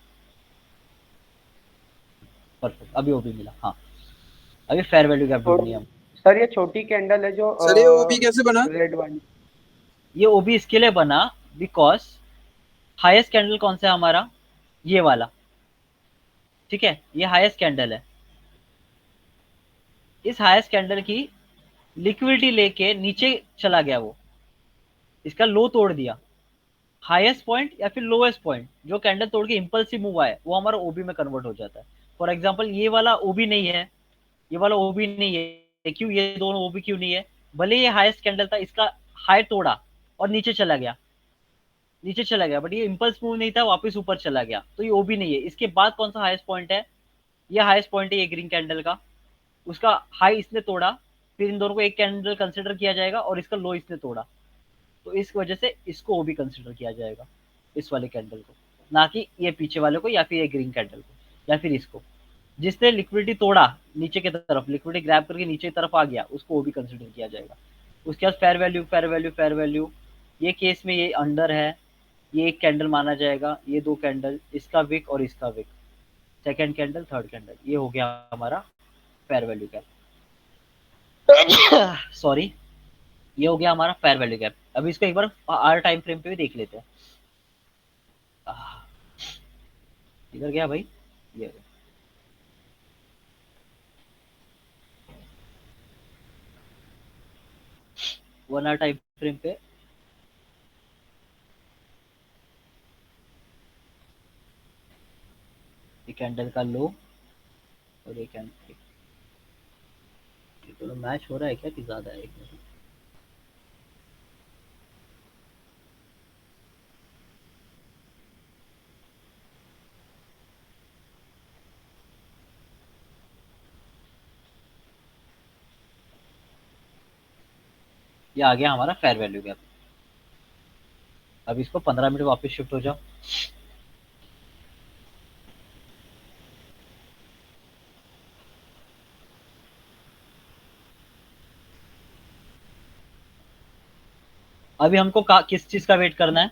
परफेक्ट, अभी ओबी मिला। हाँ, अभी फेयर वैल्यू गैप ढूंढनी है हम। सर ये छोटी कैंडल है जो सर ये ओबी कैसे बना? रेड वाली। ये ओबी इसके लिए बना बिकॉज हाईएस्ट कैंडल कौन सा है हमारा, ये वाला, ठीक है, ये हाईएस्ट कैंडल है। इस हाईएस्ट कैंडल की लिक्विडिटी लेके नीचे चला गया वो, इसका लो तोड़ दिया। हाईएस्ट पॉइंट या फिर लोएस्ट पॉइंट जो कैंडल तोड़ के इंपल्सिव मूव आए वो हमारा ओबी में कन्वर्ट हो जाता है। फॉर एग्जांपल ये वाला ओबी नहीं है, ये वाला ओबी नहीं है, क्यों ये दोनों ओबी क्यों नहीं है? भले ये हाईएस्ट कैंडल था, इसका हाई तोड़ा और नीचे चला गया, बट ये इंपल्स मूव नहीं था, वापस ऊपर चला गया, तो ये ओबी नहीं है। इसके बाद कौन सा हाईएस्ट पॉइंट है? ये हाईएस्ट पॉइंट है ये ग्रीन कैंडल का, उसका हाई इसने तोड़ा, फिर इन दोनों को एक कैंडल कंसिडर किया जाएगा और इसका लो इसने तोड़ा, तो इस वजह से इसको ओबी कंसिडर किया जाएगा, इस वाले कैंडल को, ना कि ये पीछे वाले को या फिर ये ग्रीन कैंडल को या फिर इसको। जिसने लिक्विडिटी तोड़ा नीचे की तरफ, लिक्विडिटी ग्रैब करके नीचे की तरफ आ गया, उसको ओबी कंसिडर किया जाएगा। उसके बाद फेयर वैल्यू, ये केस में ये अंडर है, ये एक कैंडल माना जाएगा, ये दो कैंडल, इसका विक और इसका wick, second candle third candle, ये हो गया हमारा फेयर वैल्यू गैप। सॉरी, ये हो गया हमारा फेयर वैल्यू गैप। अभी इसको एक बार आर टाइम फ्रेम पे भी देख लेते हैं। इधर गया भाई, ये 1 आवर टाइम फ्रेम पे ये कैंडल का लो और ये कैंडल, ये दोनों मैच हो रहा है क्या कि ज्यादा है? एक मिनट, ये आ गया हमारा फेयर वैल्यू गैप। अब इसको 15 मिनट वापस शिफ्ट हो जाओ। अभी हमको किस चीज का वेट करना है?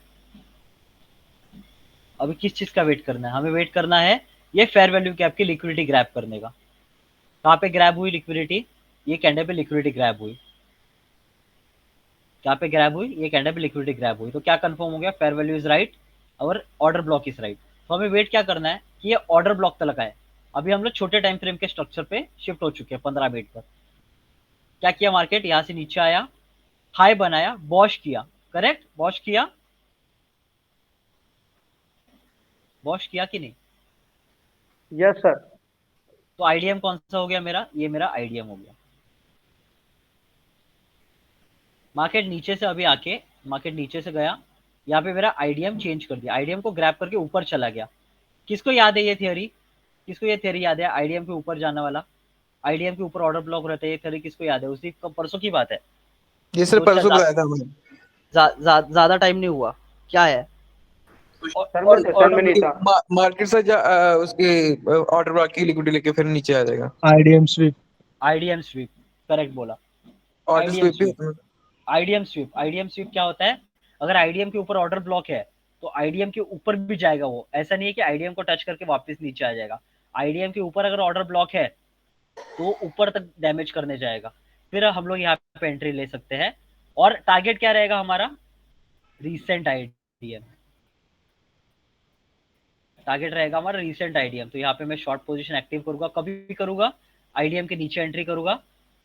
अभी किस चीज का वेट करना है? हमें वेट करना है ये फेयर वैल्यू गैप की लिक्विडिटी ग्रैब करने का। कहाँ पे ग्रैब हुई लिक्विडिटी? ये कैंडल पे लिक्विडिटी ग्रैब हुई। क्या पे ग्रैब हुई? ये कैंडल पे लिक्विडिटी ग्रैब हुई। तो क्या कंफर्म हो गया? फेयर वैल्यू इज राइट और ऑर्डर ब्लॉक इज राइट। तो हमें वेट क्या करना है कि ये ऑर्डर ब्लॉक तक आए। अभी हम लोग छोटे टाइम फ्रेम के स्ट्रक्चर पे शिफ्ट हो चुके हैं 15 मिनट पर। क्या किया मार्केट? यहाँ से नीचे आया, हाई बनाया, वॉश किया, करेक्ट, वॉश किया, वॉश किया कि नहीं? Yes sir. तो आईडीएम कौन सा हो गया मेरा? ये मेरा आईडीएम हो गया। मार्केट नीचे से अभी आके, मार्केट नीचे से गया, यहाँ पे मेरा आईडीएम चेंज कर दिया, आईडीएम को ग्रैब करके ऊपर चला गया। किसको याद है ये थियोरी? किसको ये थियोरी याद है? आईडीएम के ऊपर जाने वाला, आईडीएम के ऊपर ऑर्डर ब्लॉक रहता है, ये थियोरी किसको याद है? उसी परसों की बात है ये सर परसों बताया था हमें। ज्यादा टाइम नहीं हुआ। क्या है? सर मैं सेशन में नहीं था। मार्केट से उसके ऑर्डर ब्लॉक की लिक्विडिटी लेके फिर नीचे आ जाएगा। IDM sweep, IDM sweep, correct बोला। ऑर्डर स्वीप भी आईडीएम स्वीप क्या होता है? अगर आईडीएम के ऊपर ऑर्डर ब्लॉक है तो आईडीएम के ऊपर भी जाएगा वो। ऐसा नहीं है कि आईडीएम को टच करके वापस नीचे आ जाएगा। आईडीएम के ऊपर अगर ऑर्डर ब्लॉक है तो ऊपर तक डैमेज करने जाएगा। फिर हम लोग यहाँ पे एंट्री ले सकते हैं। और टारगेट क्या रहेगा हमारा? Recent IDM. टारगेट रहेगा हमारा रीसेंट आईडीएम। तो यहाँ पे मैं शॉर्ट पोजीशन एक्टिव करूंगा, कभी भी करूंगा, आईडीएम के नीचे एंट्री करूंगा।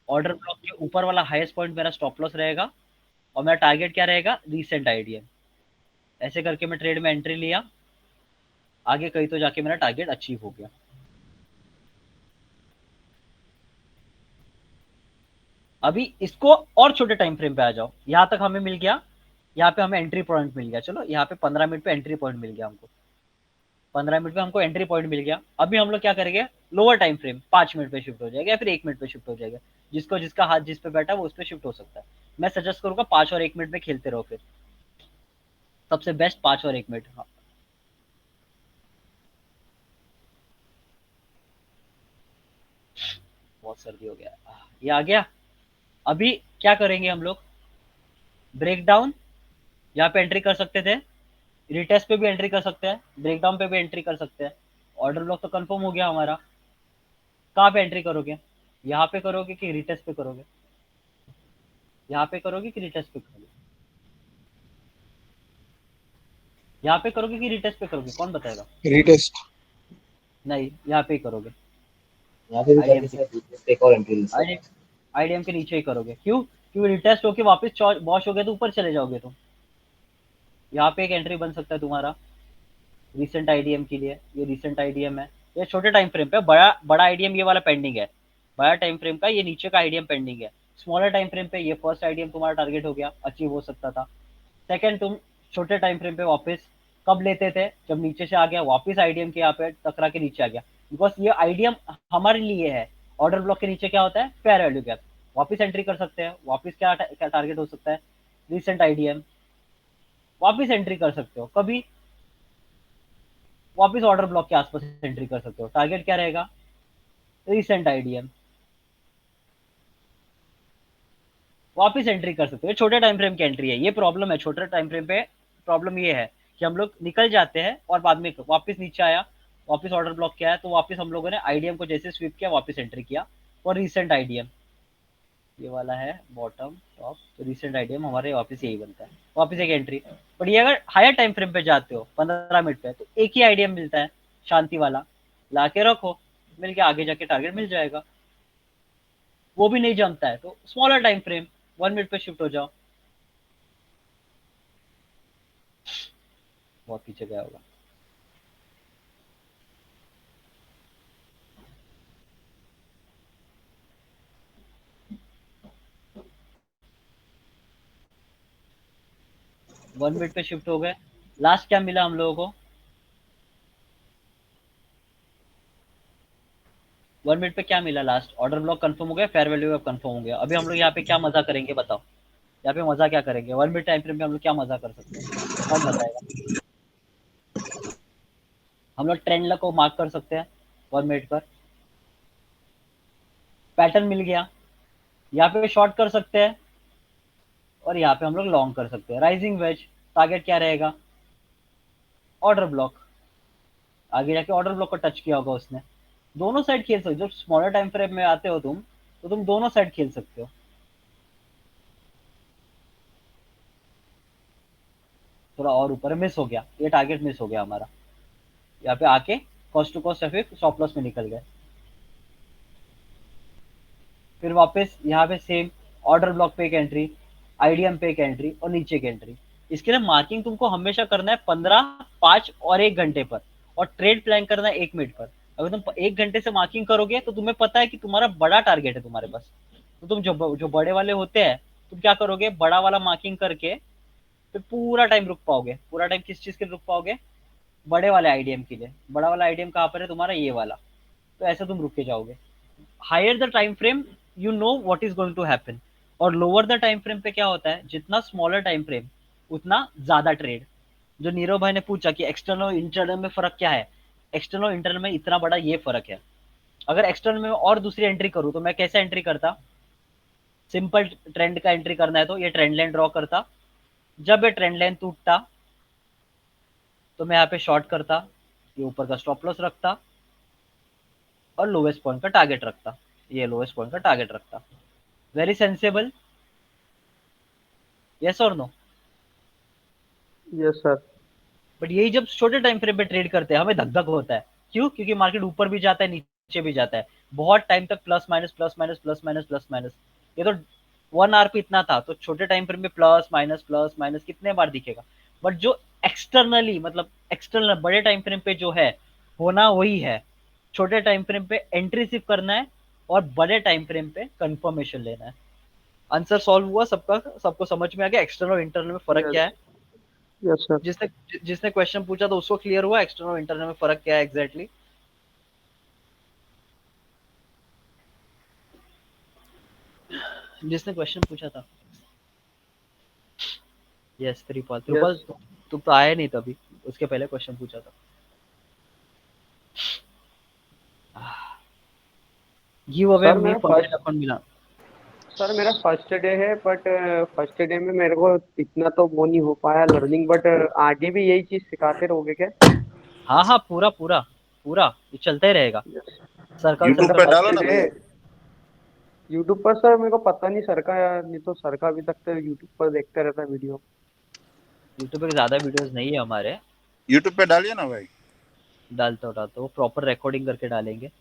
ऑर्डर ब्लॉक के ऊपर वाला हाईएस्ट पॉइंट मेरा स्टॉप लॉस रहेगा और मेरा टारगेट क्या रहेगा? Recent IDM. ऐसे करके मैं ट्रेड में एंट्री लिया, आगे कहीं तो जाके मेरा टारगेट अचीव हो गया। अभी इसको और छोटे टाइम फ्रेम पे आ जाओ। यहाँ तक हमें मिल गया, यहाँ पे हमें एंट्री पॉइंट मिल गया। चलो यहाँ पे 15 मिनट पे एंट्री पॉइंट मिल गया हमको, 15 मिनट पे हमको एंट्री पॉइंट मिल गया। अभी हम लोग क्या करेंगे? लोअर टाइम फ्रेम 5 मिनट पे शिफ्ट हो जाएगा या फिर 1 मिनट पे शिफ्ट हो जाएगा। जिसको जिसका हाथ जिस पे बैठा वो उस पे शिफ्ट हो सकता है। मैं सजेस्ट करूंगा 5 और 1 मिनट में खेलते रहो। फिर सबसे बेस्ट 5 और 1 मिनट। हाँ, सर्दी हो गया, ये आ गया। अभी क्या करेंगे हम लोग, ब्रेकडाउन यहाँ पे एंट्री कर सकते थे, रिटेस्ट पे भी एंट्री कर सकते हैं, ब्रेकडाउन पे भी एंट्री कर सकते हैं। ऑर्डर ब्लॉक तो कंफर्म हो गया हमारा। कहाँ पे एंट्री करोगे, यहाँ पे करोगे कि रिटेस्ट पे करोगे, यहाँ पे करोगे कि रिटेस्ट पे करोगे, यहाँ पे करोगे कि रिटेस्ट पे करोगे, कौन बताएगा? रीटेस्ट। नहीं, यहाँ पे ही करोगे, यहाँ पे भी आईडीएम करके शायद एक और एंट्री ले सकते हैं। आईडीएम के नीचे ही करोगे। क्यों? क्योंकि रिटेस्ट होके वापस वॉश हो गया तो ऊपर चले जाओगे तुम। यहाँ पे एक एंट्री बन सकता है तुम्हारा रिसेंट आईडीएम के लिए, ये रिसेंट आईडीएम है, ये छोटे टाइम फ्रेम पे, बड़ा आईडीएम ये वाला पेंडिंग है, बड़ा टाइम फ्रेम का ये नीचे का आईडीएम पेंडिंग है। स्मॉलर टाइम फ्रेम पे ये फर्स्ट आईडीएम तुम्हारा टारगेट हो गया, अचीव हो सकता था। सेकंड, तुम छोटे टाइम फ्रेम पे वापस कब लेते थे, जब नीचे से आ गया वापस आईडीएम के यहाँ पे टकरा के नीचे आ गया, बिकॉज ये आईडीएम हमारे लिए है। ऑर्डर ब्लॉक के नीचे क्या होता है, फेयर वैल्यू गैप, वापस एंट्री कर सकते हैं। वापस क्या क्या टारगेट हो सकता है, रिसेंट आईडीएम, वापस एंट्री कर सकते हो। कभी वापस ऑर्डर ब्लॉक के आसपास एंट्री कर सकते हो। टारगेट क्या रहेगा, रिसेंट आईडीएम, वापस एंट्री कर सकते हो। छोटे टाइम फ्रेम की एंट्री है, ये प्रॉब्लम है छोटे टाइम फ्रेम पे। प्रॉब्लम ये है कि हम लोग निकल जाते हैं और बाद में वापस नीचे आया, वापस ऑर्डर ब्लॉक किया है, तो वापस हम लोगों ने आईडीएम को जैसे स्वीप किया वापस एंट्री किया। और रिसेंट आईडीएम ये वाला है बॉटम टॉप, तो रिसेंट आईडीएम हमारे वापस यही बनता है, वापस एक एंट्री। बट ये अगर हायर टाइम फ्रेम पे जाते हो 15 मिनट पे, तो एक ही आईडीएम मिलता है शांति वाला, ला के रखो, मिल के आगे जाके टारगेट मिल जाएगा। वो भी नहीं जमता है तो स्मॉलर टाइम फ्रेम 1 मिनट पे शिफ्ट हो जाओ। बहुत पीछे गया होगा। वन मिनट पे शिफ्ट हो गए। लास्ट क्या मिला हम लोगों को, 1 मिनट पे क्या मिला लास्ट, ऑर्डर ब्लॉक कंफर्म हो गया, फेयर वैल्यू अब कंफर्म हो गया। अभी हम लोग यहाँ पे क्या मजा करेंगे बताओ, यहाँ पे मजा क्या करेंगे, 1 मिनट टाइम फ्रेम में हम लोग क्या मजा कर सकते हैं, कौन बताएगा? हम लोग ट्रेंड को मार्क कर सकते हैं 1 मिनट पर, पैटर्न मिल गया, यहाँ पे शॉर्ट कर सकते हैं और यहाँ पे हम लोग लॉन्ग कर सकते हैं। राइजिंग वेज, टारगेट क्या रहेगा, ऑर्डर ब्लॉक, आगे जाके ऑर्डर ब्लॉक को टच किया होगा उसने। दोनों साइड खेल सकते हो, जब स्मॉलर टाइम फ्रेम में आते हो तुम, तो तुम दोनों साइड खेल सकते हो। थोड़ा और ऊपर मिस हो गया, ये टारगेट मिस हो गया हमारा, यहाँ पे आके cost to cost effect stop loss में निकल गए। फिर वापस यहाँ पे सेम ऑर्डर ब्लॉक पे एक एंट्री, आईडीएम पे एक एंट्री और नीचे एक एंट्री। इसके लिए मार्किंग तुमको हमेशा करना है 15, 5 और 1 घंटे पर, और ट्रेड प्लान करना है 1 मिनट पर। अगर तुम 1 घंटे से मार्किंग करोगे तो तुम्हें पता है कि तुम्हारा बड़ा टारगेट है तुम्हारे पास, तो तुम जो बड़े वाले होते हैं, तुम क्या करोगे, बड़ा वाला मार्किंग करके फिर पूरा टाइम रुक पाओगे। पूरा टाइम किस चीज के लिए रुक पाओगे, बड़े वाले आईडीएम के लिए। बड़ा वाला आईडीएम कहाँ पर है तुम्हारा, ये वाला, तो ऐसे तुम रुक के जाओगे। Higher the time frame you know what is going to happen, और लोअर द टाइम फ्रेम पे क्या होता है, जितना स्मॉलर टाइम फ्रेम उतना ज्यादा ट्रेड। जो नीरव भाई ने पूछा कि एक्सटर्नल इंटरनल में फर्क क्या है, एक्सटर्नल इंटरनल में इतना बड़ा ये फर्क है। अगर एक्सटर्नल में और दूसरी एंट्री करूँ तो मैं कैसे एंट्री करता, सिंपल ट्रेंड का एंट्री करना है तो ये ट्रेंड लाइन ड्रॉ करता, जब ये ट्रेंड लाइन टूटता तो मैं यहाँ पे शॉर्ट करता, ये ऊपर का स्टॉप लॉस रखता और लोवेस्ट पॉइंट का टारगेट रखता, ये लोवेस्ट पॉइंट का टारगेट रखता। वेरी सेंसेबल, यस और नो? Yes sir. बट यही जब छोटे टाइम फ्रेम पे ट्रेड करते हैं हमें धक धक होता है। क्यों? क्योंकि मार्केट ऊपर भी जाता है नीचे भी जाता है, बहुत टाइम तक plus minus plus minus plus minus plus minus. ये तो 1 आवर पे इतना था, तो छोटे टाइम फ्रेम में प्लस माइनस कितने बार दिखेगा। बट जो एक्सटर्नली, मतलब एक्सटर्नल बड़े टाइम फ्रेम पे जो है होना वही है, छोटे टाइम फ्रेम पे एंट्री सिर्फ करना है और बड़े टाइम फ्रेम पे कंफर्मेशन लेना है। आंसर सॉल्व हुआ सबका, सबको समझ में आ गया एक्सटर्नल और इंटरनल में फर्क क्या है? Yes sir. जिसने क्वेश्चन पूछा तो उसको क्लियर हुआ एक्सटर्नल और इंटरनल में फर्क क्या है एग्जैक्टली? जिसने क्वेश्चन पूछा था, यस त्रिपाल, तुम तो आए नहीं तभी, उसके पहले क्वेश्चन पूछा था। गिव अवे सर मी मेरा परमानेंट अकाउंट मिला। सर मेरा फर्स्ट डे है, बट फर्स्ट डे में मेरे को इतना तो वो नहीं हो पाया लर्निंग, बट आगे भी यही चीज सिखाते रहोगे क्या? हाँ हाँ, पूरा पूरा पूरा ये चलता ही रहेगा। सर्कल सर से यूट्यूब पे डालो फर्स्ट ना डे भैया। यूट्यूब पर सर मेरे को पता नहीं सर का, नहीं तो सर का अभी तक तो यूट्यूब पर देखते रहता है वीडियो। यूट्यूब पे ज़्यादा वीडियोस नहीं है हमारे, यूट्यूब पे डालिए ना भाई। डालते उठाते वो प्रॉपर रिकॉर्डिंग करके डालेंगे।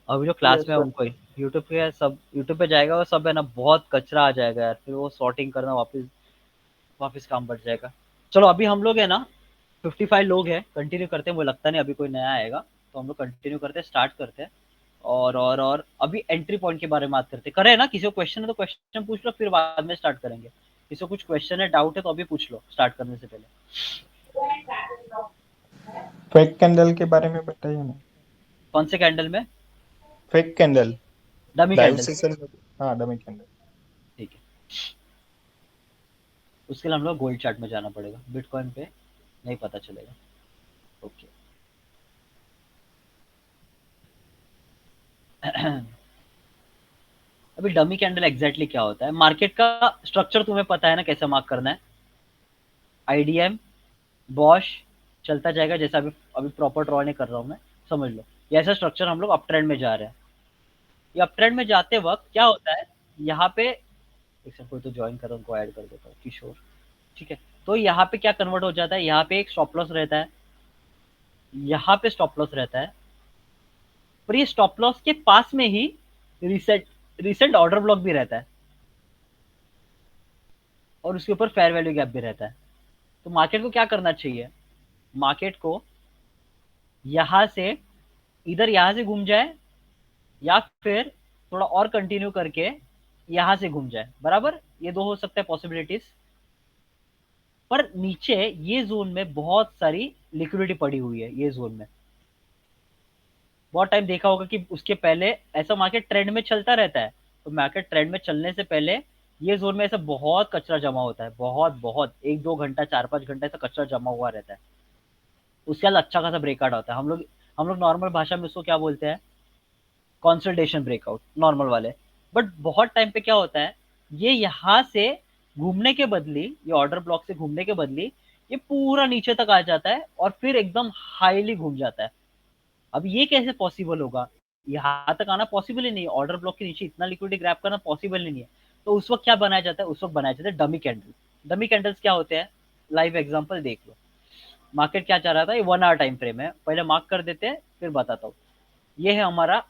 अभी जो क्लास यस में है सर। उनको यूट्यूब पे सब यूट्यूब पे जाएगा, वो सब है ना बहुत कचरा आ जाएगा यार, फिर वो सॉर्टिंग करना वापस वापस काम बढ़ जाएगा। चलो अभी हम लोग है ना 55 लोग हैं, कंटिन्यू करते हैं, मुझे लगता नहीं अभी कोई नया आएगा, तो हम लोग कंटिन्यू करते हैं, स्टार्ट करते हैं। और अभी एंट्री पॉइंट के बारे में बात करते हैं। करें ना, किसी को क्वेश्चन है तो क्वेश्चन पूछ लो, फिर बाद में स्टार्ट करेंगे। किसी को कुछ क्वेश्चन है, डाउट है तो अभी पूछ लो स्टार्ट करने से पहले। फेक कैंडल के बारे में बताइए ना। कौन से कैंडल में? Fake candle dummy live candle. Session में। हाँ, डमी कैंडल। ठीक है, उसके लिए हम लोग गोल्ड चार्ट में जाना पड़ेगा, बिटकॉइन पे नहीं पता चलेगा। ओके अभी डमी कैंडल एग्जैक्टली क्या होता है? मार्केट का स्ट्रक्चर तुम्हें पता है ना कैसे मार्क करना है? आईडीएम, बॉश, चलता जाएगा जैसा अभी अभी प्रॉपर ड्रॉ नहीं कर रहा हूँ मैं, समझ लो। ये ऐसा स्ट्रक्चर हम लोग अप ट्रेंड में जा रहे हैं। ये अप ट्रेंड में जाते वक्त क्या होता है, यहाँ पे एक सेकंड, कोई तो ज्वाइन कर, उनको ऐड कर देता हूँ, किशोर। ठीक है, तो यहाँ पे क्या कन्वर्ट हो जाता है, यहाँ पे एक स्टॉप लॉस रहता है, यहाँ पे स्टॉप लॉस रहता है, पर ये स्टॉप लॉस के पास में ही रिसेंट ऑर्डर ब्लॉक भी रहता है, और उसके ऊपर फेयर वैल्यू गैप भी रहता है। तो मार्केट को क्या करना चाहिए? मार्केट को यहां से इधर यहां से घूम जाए, या फिर थोड़ा और कंटिन्यू करके यहां से घूम जाए, बराबर। ये दो हो सकते हैं पॉसिबिलिटीज। पर नीचे ये जोन में बहुत सारी लिक्विडिटी पड़ी हुई है, ये जोन में बहुत टाइम देखा होगा कि उसके पहले ऐसा मार्केट ट्रेंड में चलता रहता है, तो मार्केट ट्रेंड में चलने से पहले ये जोन में ऐसा बहुत कचरा जमा होता है, बहुत बहुत 1-2 घंटा 4-5 घंटा ऐसा कचरा जमा हुआ रहता है। उसके बाद अच्छा खासा ब्रेकआउट होता है। हम लोग नॉर्मल भाषा में उसको क्या बोलते हैं? कंसोलिडेशन ब्रेकआउट, नॉर्मल वाले। बट बहुत टाइम पे क्या होता है, ये यहाँ से घूमने के बदली, ये ऑर्डर ब्लॉक से घूमने के बदली ये पूरा नीचे तक आ जाता है और फिर एकदम हाईली घूम जाता है। अब ये कैसे पॉसिबल होगा? यहाँ तक आना पॉसिबल ही नहीं है, ऑर्डर ब्लॉक के नीचे इतना लिक्विडिटी ग्रैब करना पॉसिबल ही नहीं है। तो उस वक्त क्या बनाया जाता है? उस वक्त बनाया जाता है डमी कैंडल। डमी कैंडल्स क्या होते हैं? लाइव एग्जांपल देख लो। मार्केट क्या चाह रहा था, ये 1 आवर टाइम फ्रेम है, पहले मार्क कर देते हैं फिर बताता हूँ। ये है हमारा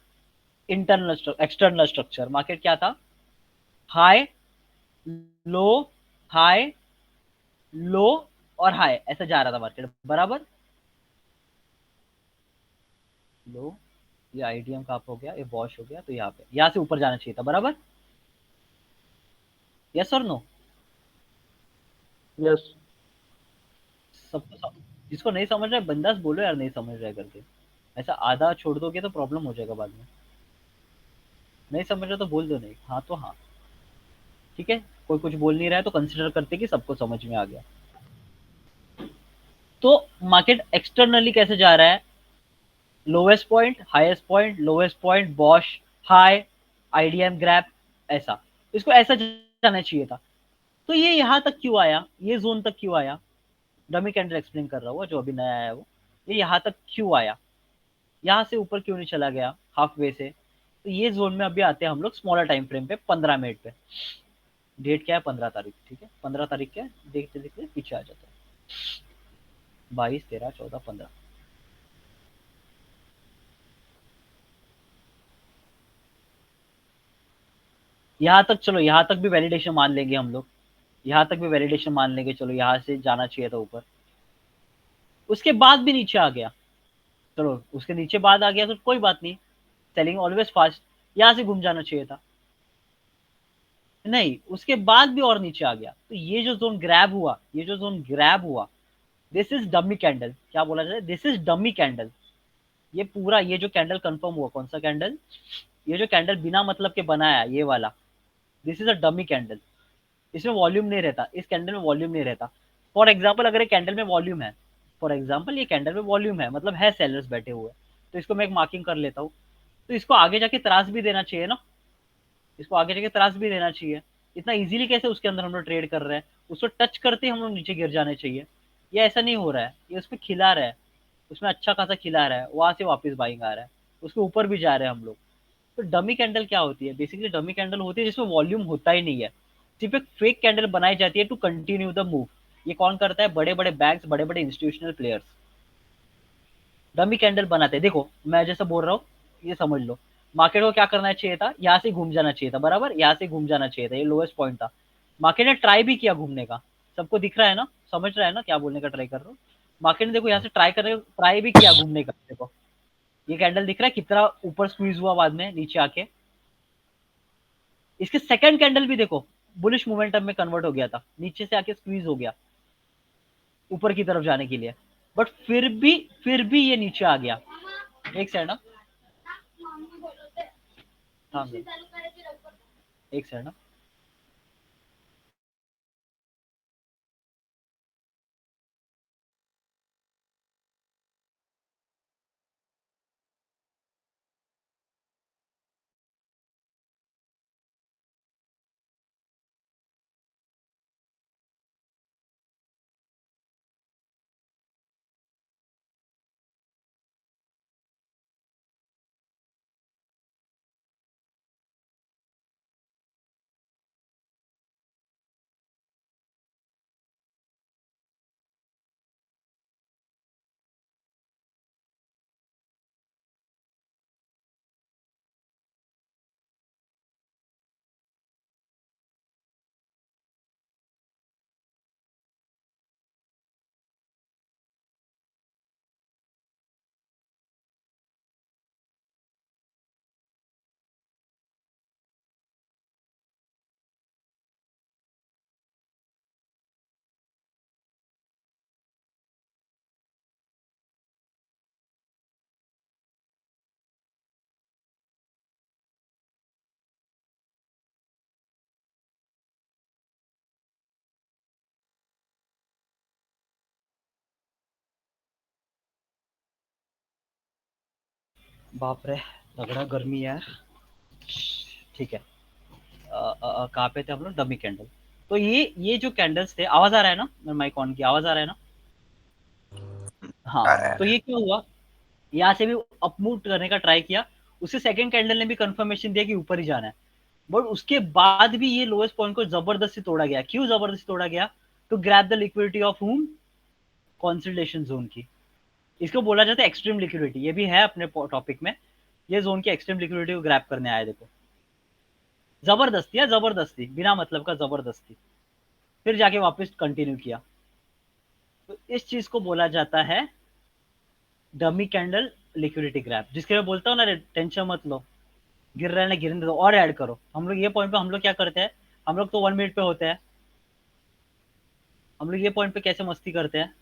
इंटरनल एक्सटर्नल स्ट्रक्चर। मार्केट क्या था? हाई लो, हाई लो और हाई, ऐसा जा रहा था मार्केट, बराबर। लो, ये आईडीएम का हो गया, ये वॉश हो गया, तो यहाँ पे यहाँ से ऊपर जाना चाहिए था, बराबर। यस और नो? यस। सबको जिसको नहीं समझ रहा है बंदास बोलो यार, नहीं समझ रहा है करके। ऐसा आधा छोड़ दोगे तो प्रॉब्लम हो जाएगा बाद में। नहीं समझ रहा तो बोल दो नहीं, हाँ तो हाँ, ठीक है। कोई कुछ बोल नहीं रहा है तो कंसिडर करते कि सबको समझ में आ गया। तो मार्केट एक्सटर्नली कैसे जा रहा है? Lowest point, highest point, lowest point, Bosch, high, IDM grab, ऐसा। इसको ऐसा जाना चाहिए था। तो ये यहाँ तक क्यों आया, ये जोन तक क्यों आया? डमी कैंडल एक्सप्लेन कर रहा हूँ, जो अभी नया आया है वो। ये यहाँ तक क्यों आया, यहाँ से ऊपर क्यों नहीं चला गया हाफ वे से? तो ये जोन में अभी आते हैं हम लोग स्मॉलर टाइम फ्रेम पे, 15 मिनट पे। डेट क्या है? 15 तारीख, ठीक है। 15 तारीख क्या है? देखते देखते पीछे आ जाता है। 22, 13, 14, 15। यहाँ तक चलो, यहाँ तक भी वैलिडेशन मान लेंगे हम लोग, यहाँ तक भी वैलिडेशन मान लेंगे, चलो यहाँ से जाना चाहिए था ऊपर। उसके बाद भी नीचे आ गया, चलो उसके नीचे बाद आ गया तो कोई बात नहीं, सेलिंग ऑलवेज फास्ट, यहाँ से घूम जाना चाहिए था। नहीं, उसके बाद भी और नीचे आ गया। तो ये जो जोन ग्रैब हुआ, ये जो जोन ग्रैब हुआ, दिस इज डमी कैंडल। क्या बोला जाए? This is dummy candle. ये पूरा, ये जो कैंडल कंफर्म हुआ, कौन सा कैंडल? ये जो कैंडल बिना मतलब के बनाया, ये वाला, this is a dummy candle. इसमें वॉल्यूम नहीं रहता, इस कैंडल में वॉल्यूम नहीं रहता। फॉर एग्जाम्पल, अगर एक कैंडल में वॉल्यूम है, फॉर एग्जाम्पल ये कैंडल में वॉल्यूम है, मतलब है सेलर्स बैठे हुए, तो इसको मैं एक मार्किंग कर लेता हूँ। तो इसको आगे जाके त्रास भी देना चाहिए ना, इसको आगे जाके त्रास भी देना चाहिए। इतना इजीली कैसे उसके अंदर हम लोग ट्रेड कर रहे हैं, उसको टच करते ही हम लोग नीचे गिर जाने चाहिए। ये ऐसा नहीं हो रहा है, ये उसमें खिला रहा है, उसमें अच्छा खासा खिला रहा है, वहां से वापस बाइंग आ रहा है, उसके ऊपर भी जा रहे हैं हम लोग। तो डमी कैंडल क्या होती है, बेसिकली डमी कैंडल होती है जिसमें वॉल्यूम होता ही नहीं है, सिर्फ एक फेक कैंडल बनाई जाती है टू कंटिन्यू द मूव। ये कौन करता है, बड़े बड़े बैंक्स, बड़े बड़े इंस्टीट्यूशनल प्लेयर्स डमी कैंडल बनाते हैं। देखो मैं जैसा बोल रहा हूँ, ये समझ लो, मार्केट को क्या करना चाहिए था, यहाँ से घूम जाना चाहिए था, बराबर यहाँ से घूम जाना चाहिए था, ये लोएस्ट पॉइंट था। मार्केट ने ट्राई भी किया घूमने का, सबको दिख रहा है ना, समझ रहा है ना क्या बोलने का ट्राई कर रहा हूँ। मार्केट ने देखो यहाँ से ट्राई भी किया घूमने का। देखो ये कैंडल दिख रहा है कितना ऊपर स्क्वीज हुआ, बाद में नीचे आके इसके सेकंड कैंडल भी देखो बुलिश मोमेंटम में कन्वर्ट हो गया था, नीचे से आके स्क्वीज हो गया ऊपर की तरफ जाने के लिए, बट फिर भी ये नीचे आ गया। एक सेकंड ना, हाँ एक सेकंड ना, बाप रे तगड़ा गर्मी है यार। ठीक है, कहाँ पे थे हम लोग, डमी कैंडल। तो ये जो कैंडल्स थे, आवाज आ रहा है ना, मैं माइक ऑन की आवाज आ रहा है ना, हाँ। तो ये क्या हुआ, यहाँ से भी अपमूव करने का ट्राई किया, उससे सेकंड कैंडल ने भी कंफर्मेशन दिया कि ऊपर ही जाना है, बट उसके बाद भी ये लोएस्ट पॉइंट को जबरदस्ती तोड़ा गया। क्यों जबरदस्ती तोड़ा गया, to grab the liquidity of hmm, consolidation zone की। इसको बोला जाता है एक्सट्रीम लिक्विडिटी, ये भी है अपने टॉपिक में, ये जोन की एक्सट्रीम लिक्विडिटी को ग्रैब करने आया। देखो जबरदस्ती है, जबरदस्ती बिना मतलब का जबरदस्ती, फिर जाके वापस कंटिन्यू किया। तो इस चीज को बोला जाता है डमी कैंडल लिक्विडिटी ग्रैब, जिसके मैं बोलता हूँ ना, टेंशन मत लो, गिर रहा है ना गिरने दो और ऐड करो। हम लोग ये पॉइंट पे हम लोग क्या करते हैं, हम लोग तो 1 मिनट पे होते हैं, हम लोग ये पॉइंट पे कैसे मस्ती करते हैं,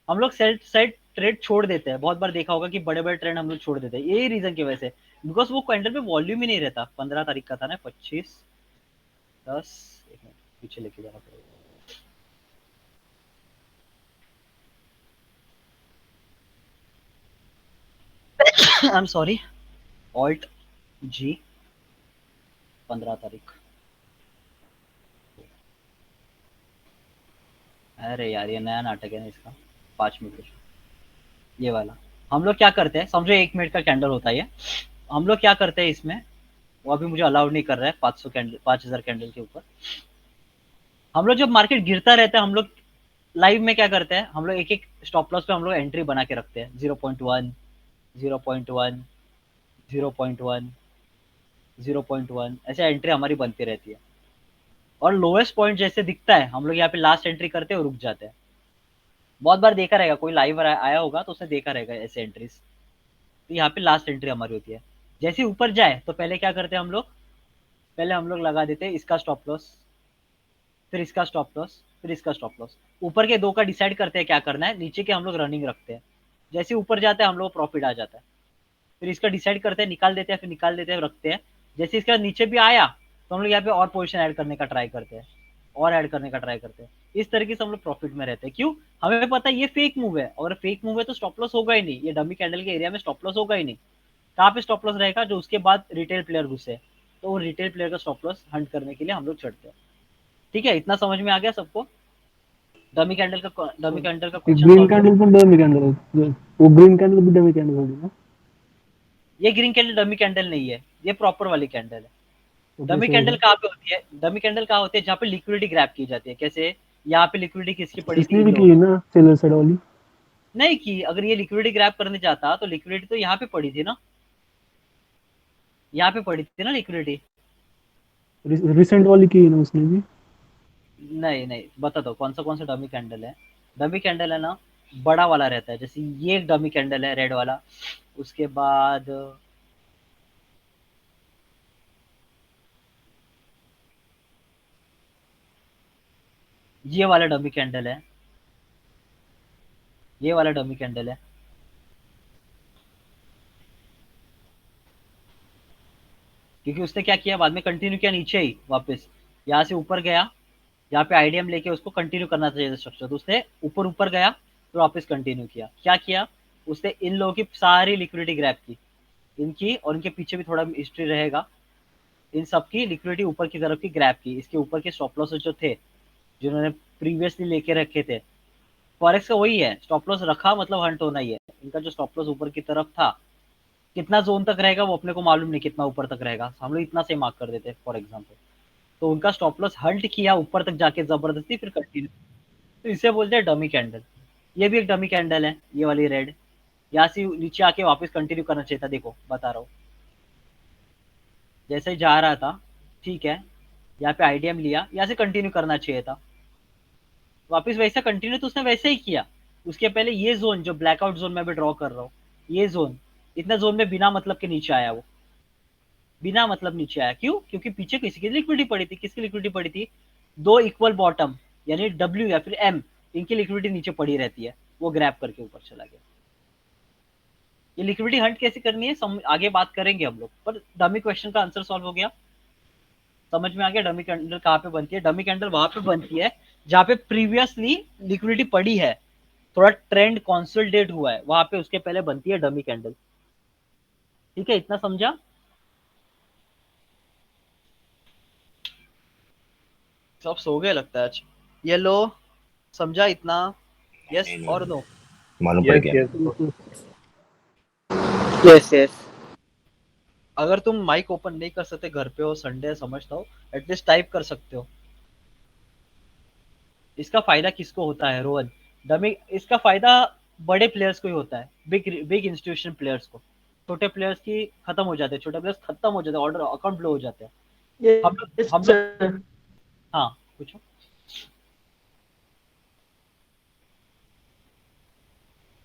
हम लोग सेट साइड ट्रेड छोड़ देते हैं। बहुत बार देखा होगा कि बड़े बड़े ट्रेंड हम लोग छोड़ देते हैं, यही रीजन की वजह से, बिकॉज वो कैंडल पे वॉल्यूम ही नहीं रहता। 15 तारीख का था ना, 25-10, एक मिनट पीछे लेके जाना पड़ेगा। आई एम सॉरी, ऑल्ट जी, 15 तारीख। अरे यार ये नया नाटक है ना इसका, 5 मिनट ये वाला। हम लोग क्या करते हैं, समझो 1 मिनट का कैंडल होता है ये, हम लोग क्या करते हैं इसमें, वो अभी मुझे अलाउड नहीं कर रहा है 500 कैंडल, 5000 कैंडल के ऊपर। हम लोग जब मार्केट गिरता रहता है, हम लोग लाइव में क्या करते हैं, हम लोग एक एक स्टॉप लॉस पे हम लोग एंट्री बना के रखते हैं, 0.1, 0.1, 0.1, 0.1, ऐसे एंट्री हमारी बनती रहती है। और लोएस्ट पॉइंट जैसे दिखता है, हम लोग यहाँ पे लास्ट एंट्री करते हैं और रुक जाते हैं। बहुत बार देखा रहेगा, कोई लाइव आया होगा तो उसने देखा रहेगा ऐसे एंट्रीज। तो यहाँ पे लास्ट एंट्री हमारी होती है। जैसे ऊपर जाए तो पहले क्या करते हैं हम लोग, पहले हम लोग लगा देते हैं इसका स्टॉप लॉस, फिर इसका स्टॉप लॉस, फिर इसका स्टॉप लॉस। ऊपर के दो का डिसाइड करते हैं क्या करना है, नीचे के हम लोग रनिंग रखते हैं। जैसे ऊपर जाता है हम लोग प्रॉफिट आ जाता है, फिर इसका डिसाइड करते हैं, निकाल देते हैं, फिर निकाल देते हैं, रखते हैं। जैसे इसका नीचे भी आया तो हम लोग यहाँ पे और पोजीशन ऐड करने का ट्राई करते हैं, और ऐड करने का ट्राई करते हैं। इस तरीके से हम लोग प्रॉफिट में रहते हैं। क्यों, हमें पता है ये फेक मूव है, और फेक मूव है तो स्टॉप लॉस होगा ही नहीं, ये डमी कैंडल के एरिया में स्टॉप लॉस होगा ही नहीं। कहाँ पे स्टॉप लॉस रहेगा, जो उसके बाद रिटेल प्लेयर घुसे, तो वो रिटेल प्लेयर का स्टॉप लॉस हंट करने के लिए हम लोग चढ़ते हैं। ठीक है, इतना समझ में आ गया सबको? डमी कैंडल का क्वेश्चन ग्रीन सॉल्व। कैंडल पण डमी कैंडल है, वो ग्रीन कैंडल भी डमी कैंडल होगी ना? ये ग्रीन कैंडल डमी कैंडल नहीं है, ये प्रॉपर वाली कैंडल है। डमी so- कैंडल कहाँ पे होती है? डमी कैंडल कहाँ होती है? जहाँ पे लिक्विडिटी ग्रैब की जाती है। कैसे? यहाँ पे लिक्विडिटी किसकी पड़ी थी? इसने भी की है ना सेलर साइड वाली? नहीं की। अगर ये लिक्विडिटी ग्रैब करने जाता तो लिक्विडिटी तो यहाँ पे पड़ी थी ना, यहाँ पे पड़ी थी ना लिक्विडिटी। रिसेंट वाली की है ना उसने भी? नहीं नहीं, बता दो कौन सा डमी कैंडल है। डमी कैंडल है ना, बड़ा वाला रहता है। जैसे ये एक डमी कैंडल है रेड वाला, उसके बाद ये वाला डमी कैंडल है, ये वाला डमी कैंडल है। क्योंकि उसने क्या किया, बाद में कंटिन्यू किया नीचे ही वापस, यहाँ से ऊपर गया, यहाँ पे आईडीएम लेके उसको कंटिन्यू करना चाहिए स्ट्रक्चर, तो उसने ऊपर ऊपर गया तो वापस कंटिन्यू किया। क्या किया उसने? इन लोगों की सारी लिक्विडिटी ग्रैब की, इनकी और इनके पीछे भी थोड़ा हिस्ट्री रहेगा। इन सबकी लिक्विडिटी ऊपर की तरफ की ग्रैब की। इसके ऊपर के स्टॉप लॉस जो थे, जिन्होंने प्रीवियसली लेके रखे थे, फॉरेक्स का वही है, स्टॉप लॉस रखा मतलब हंट होना ही है। इनका जो स्टॉप लॉस ऊपर की तरफ था, कितना जोन तक रहेगा वो अपने को मालूम नहीं, कितना ऊपर तक रहेगा, हम लोग इतना से मार्क कर देते फॉर एग्जाम्पल। तो उनका स्टॉप लॉस हंट किया ऊपर तक जाके जबरदस्ती, फिर कंटिन्यू, तो इसे बोलते हैं डमी कैंडल। ये भी एक डमी कैंडल है, ये वाली रेड। यहाँ से नीचे आके वापस कंटिन्यू करना चाहिए था। देखो बता रहा हूँ, जैसे ही जा रहा था, ठीक है, यहाँ पे आईडीएम लिया, यहाँ से कंटिन्यू करना चाहिए था वापस वैसा कंटिन्यू, तो उसने वैसे ही किया। उसके पहले ये जोन जो ब्लैकआउट जोन में भी ड्रॉ कर रहा हूँ, ये जोन, इतना जोन में बिना मतलब के नीचे आया, वो बिना मतलब नीचे आया। क्यों? क्योंकि पीछे किसी की लिक्विडिटी पड़ी थी। किसकी लिक्विडिटी पड़ी थी? दो इक्वल बॉटम यानी डब्ल्यू या फिर एम, इनकी लिक्विडिटी नीचे पड़ी रहती है, वो ग्रैब करके ऊपर चला गया। ये लिक्विडिटी हंट कैसे करनी है आगे बात करेंगे हम लोग, पर डमी क्वेश्चन का आंसर सॉल्व हो गया, समझ में आ गया। डमी कैंडल कहाँ पे बनती है? डमी कैंडल वहां पे बनती है जहाँ पे प्रीवियसली लिक्विडिटी पड़ी है, थोड़ा ट्रेंड कंसोलिडेट हुआ है, वहां पे उसके पहले बनती है डमी कैंडल। ठीक है, इतना समझा? सब सो गए लगता है आज। ये लो, समझा इतना? यस और नो? मालूम पड़ गया। Yes yes. अगर तुम माइक ओपन नहीं कर सकते, घर पे हो, संडे समझता हो, एटलीस्ट टाइप कर सकते हो। इसका फायदा किसको होता है रोहन? डमी, इसका फायदा बड़े प्लेयर्स को ही होता है, बिग इंस्टीट्यूशन प्लेयर्स को। छोटे प्लेयर्स की खत्म हो जाते हैं, छोटे प्लेयर्स खत्म हो जाते हैं, ऑर्डर अकाउंट ब्लो हो जाते हैं। हम लोग हाँ पूछो।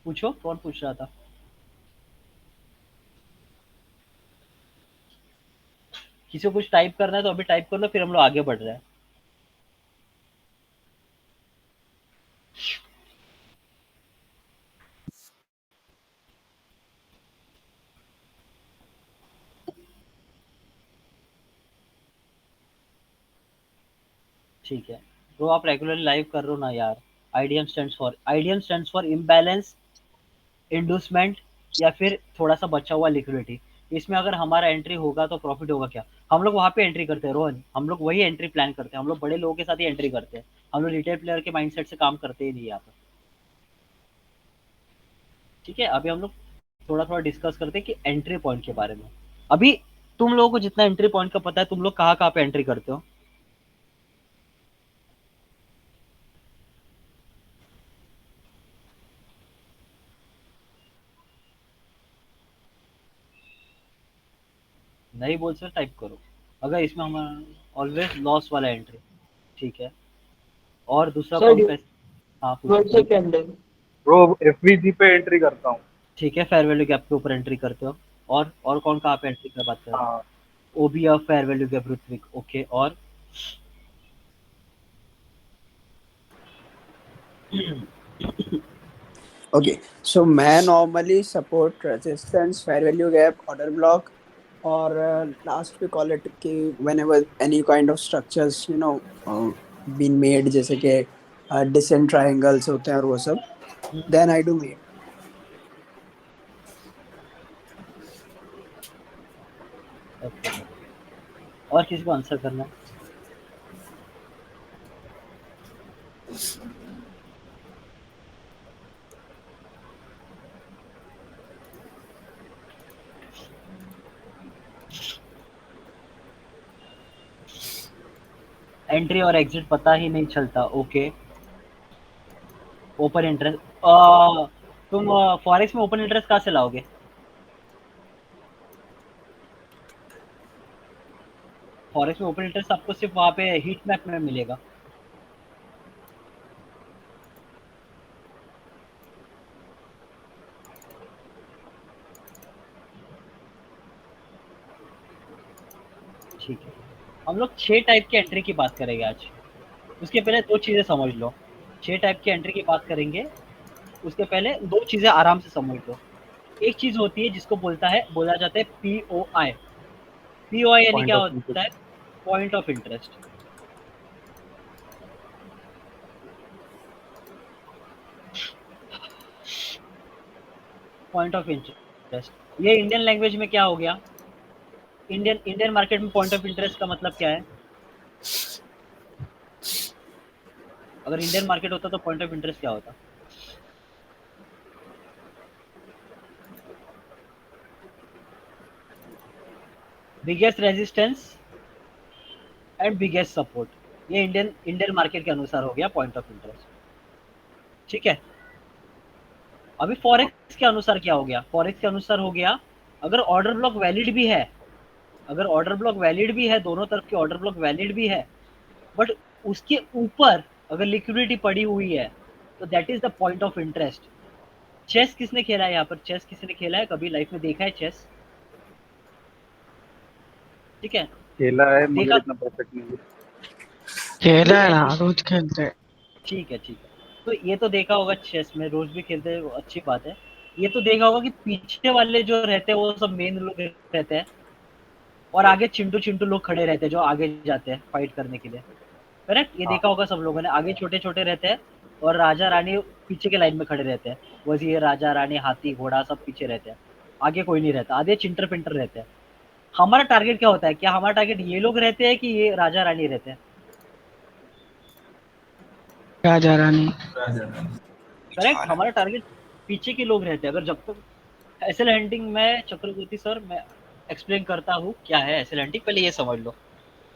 पूछो, कौन पूछ रहा था? किसी को कुछ टाइप करना है तो अभी टाइप कर लो, फिर हम लोग आगे बढ़ रहे हैं। ठीक है ब्रो, आप रेगुलरली लाइव कर रहे हो ना यार। आईडीएम स्टैंड्स फॉर इम्बैलेंस, इंडूसमेंट, या फिर थोड़ा सा बचा हुआ लिक्विडिटी। इसमें अगर हमारा एंट्री होगा तो प्रॉफिट होगा क्या? हम लोग वहां पे एंट्री करते हैं रोहन, हम लोग वही एंट्री प्लान करते हैं, हम लोग बड़े लोगों के साथ ही एंट्री करते हैं, हम लोग रिटेल प्लेयर के माइंडसेट से काम करते ही नहीं यहाँ पर। ठीक है, अभी हम लोग थोड़ा थोड़ा डिस्कस करते हैं कि एंट्री पॉइंट के बारे में। अभी तुम लोगों को जितना एंट्री पॉइंट का पता है, तुम लोग कहाँ कहाँ पे एंट्री करते हो? नहीं बोल सकते टाइप करो। अगर इसमें हमारा ऑलवेज लॉस वाला एंट्री, ठीक है, और दूसरा कौन सा? हाँ पूछो। ब्रो एफवीजी पे एंट्री करता हूँ। ठीक है, फेयर वैल्यू गैप के ऊपर एंट्री करते हो। और कौन कहाँ पे एंट्री की बात कर रहे हो? हाँ OB of fair value gap Ritwik, okay. और Okay, so मैं normally support resistance, fair value gap, order block, और last we call it कि whenever any kind of structures been made, जैसे कि descent triangles होते हैं और वो सब, then I do made. Okay, और किसी को आंसर करना है? एंट्री और एग्जिट पता ही नहीं चलता। ओके, ओपन इंटरेस्ट, तुम फॉरेक्स में ओपन इंटरेस्ट कहाँ से लाओगे? फॉरेक्स में ओपन इंटरेस्ट आपको सिर्फ वहाँ पे हीट मैप में मिलेगा। ठीक है, हम लोग 6 टाइप की एंट्री की बात करेंगे आज। उसके पहले 2 चीजें समझ लो। 6 टाइप की एंट्री की बात करेंगे, उसके पहले 2 चीजें आराम से समझ लो। एक चीज होती है जिसको बोला जाता है पीओआई। पीओआई यानी क्या होता है? Point of interest. Point of interest ये इंडियन लैंग्वेज में क्या हो गया? इंडियन मार्केट में पॉइंट ऑफ इंटरेस्ट का मतलब क्या है? अगर इंडियन मार्केट होता तो पॉइंट ऑफ इंटरेस्ट क्या होता? Biggest resistance and biggest support. ये इंडियन मार्केट के अनुसार हो गया पॉइंट ऑफ इंटरेस्ट। ठीक है, अभी फॉरेक्स के अनुसार क्या हो गया? फॉरेक्स के अनुसार हो गया, अगर ऑर्डर ब्लॉक वैलिड भी है, दोनों तरफ के ऑर्डर ब्लॉक वैलिड भी है, बट उसके ऊपर अगर लिक्विडिटी पड़ी हुई है तो that is the point of interest. Chess किसने खेला है यहाँ पर? चेस किसी ने खेला है कभी लाइफ में? देखा है चेस? ठीक है, खेला है देखा? मगर इतना परफेक्ट नहीं है। खेला है ना, रोज खेलते हैं। ठीक है, तो ये तो देखा होगा चेस में, रोज भी खेलते हैं, अच्छी बात है। ये तो देखा होगा कि पीछे वाले जो रहते हैं वो सब मेन लोग रहते हैं और आगे चिंटू लोग खड़े रहते हैं जो आगे जाते हैं फाइट करने के लिए। करेक्ट? ये देखा होगा सब लोगों ने। आगे छोटे रहते हैं और राजा रानी पीछे के लाइन में खड़े रहते हैं। वजीर, राजा रानी, हाथी, घोड़ा सब पीछे रहते हैं, आगे कोई नहीं रहता, आधे चिंटर पिंटर रहते हैं। हमारा टारगेट क्या होता है? क्या हमारा टारगेट ये लोग रहते हैं कि ये राजा रानी रहते हैं? राजा रानी। करेक्ट, हमारा टारगेट पीछे के लोग रहते हैं। अगर जब तक एसएल हंटिंग में, चक्रवर्ती सर मैं एक्सप्लेन करता हूँ क्या है एसएल हंटिंग, पहले ये समझ लो।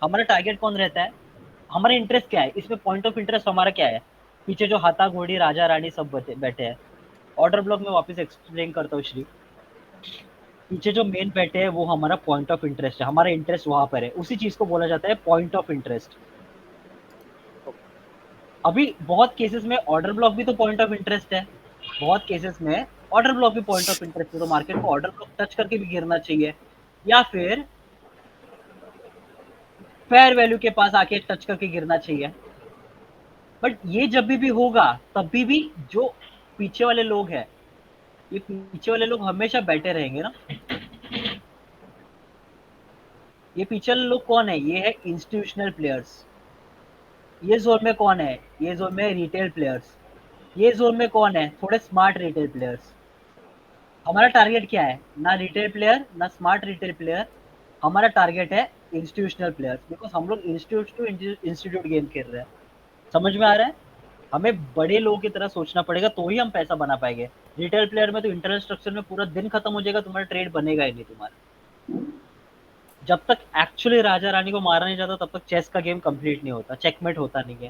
हमारा टारगेट कौन रहता है, हमारा इंटरेस्ट क्या है, इसमें पॉइंट ऑफ इंटरेस्ट हमारा क्या है? पीछे जो हाथा, घोड़ी, राजा रानी सब बैठे हैं। ऑर्डर ब्लॉक में वापस एक्सप्लेन करता हूँ श्री। पीछे जो मेन बैठे हैं वो हमारा पॉइंट ऑफ इंटरेस्ट है, हमारा इंटरेस्ट वहां पर है, उसी चीज को बोला जाता है पॉइंट ऑफ इंटरेस्ट। अभी बहुत केसेस में ऑर्डर ब्लॉक भी तो पॉइंट ऑफ इंटरेस्ट है, बहुत केसेस में ऑर्डर ब्लॉक भी पॉइंट ऑफ इंटरेस्ट है। तो मार्केट को ऑर्डर ब्लॉक टच करके भी गिरना चाहिए या फिर फेयर वैल्यू के पास आके टच करके गिरना चाहिए। बट ये जब भी होगा तब भी जो पीछे वाले लोग हैं, ये पीछे वाले लोग हमेशा बैठे रहेंगे ना। ये पीछे वाले लोग कौन है? ये है इंस्टीट्यूशनल प्लेयर्स। ये जोन में कौन है? ये जोन में रिटेल प्लेयर्स। ये जोन में कौन है? थोड़े स्मार्ट रिटेल प्लेयर्स। हमारा टारगेट क्या है? ना रिटेल प्लेयर ना स्मार्ट रिटेल प्लेयर, हमारा टारगेट है इंस्टीट्यूशनल प्लेयर्स। बिकॉज हम लोग इंस्टीट्यूट टू इंस्टीट्यूट गेम खेल रहे हैं। समझ में आ रहा है? हमें बड़े लोगों की तरह सोचना पड़ेगा तो ही हम पैसा बना पाएंगे। रिटेल प्लेयर में तो इंटरनल स्ट्रक्चर में पूरा दिन खत्म हो जाएगा, तुम्हारा ट्रेड बनेगा ही नहीं तुम्हारा। जब तक एक्चुअली राजा रानी को मारा नहीं जाता तब तक चेस का गेम कंप्लीट नहीं होता, चेकमेट होता नहीं है।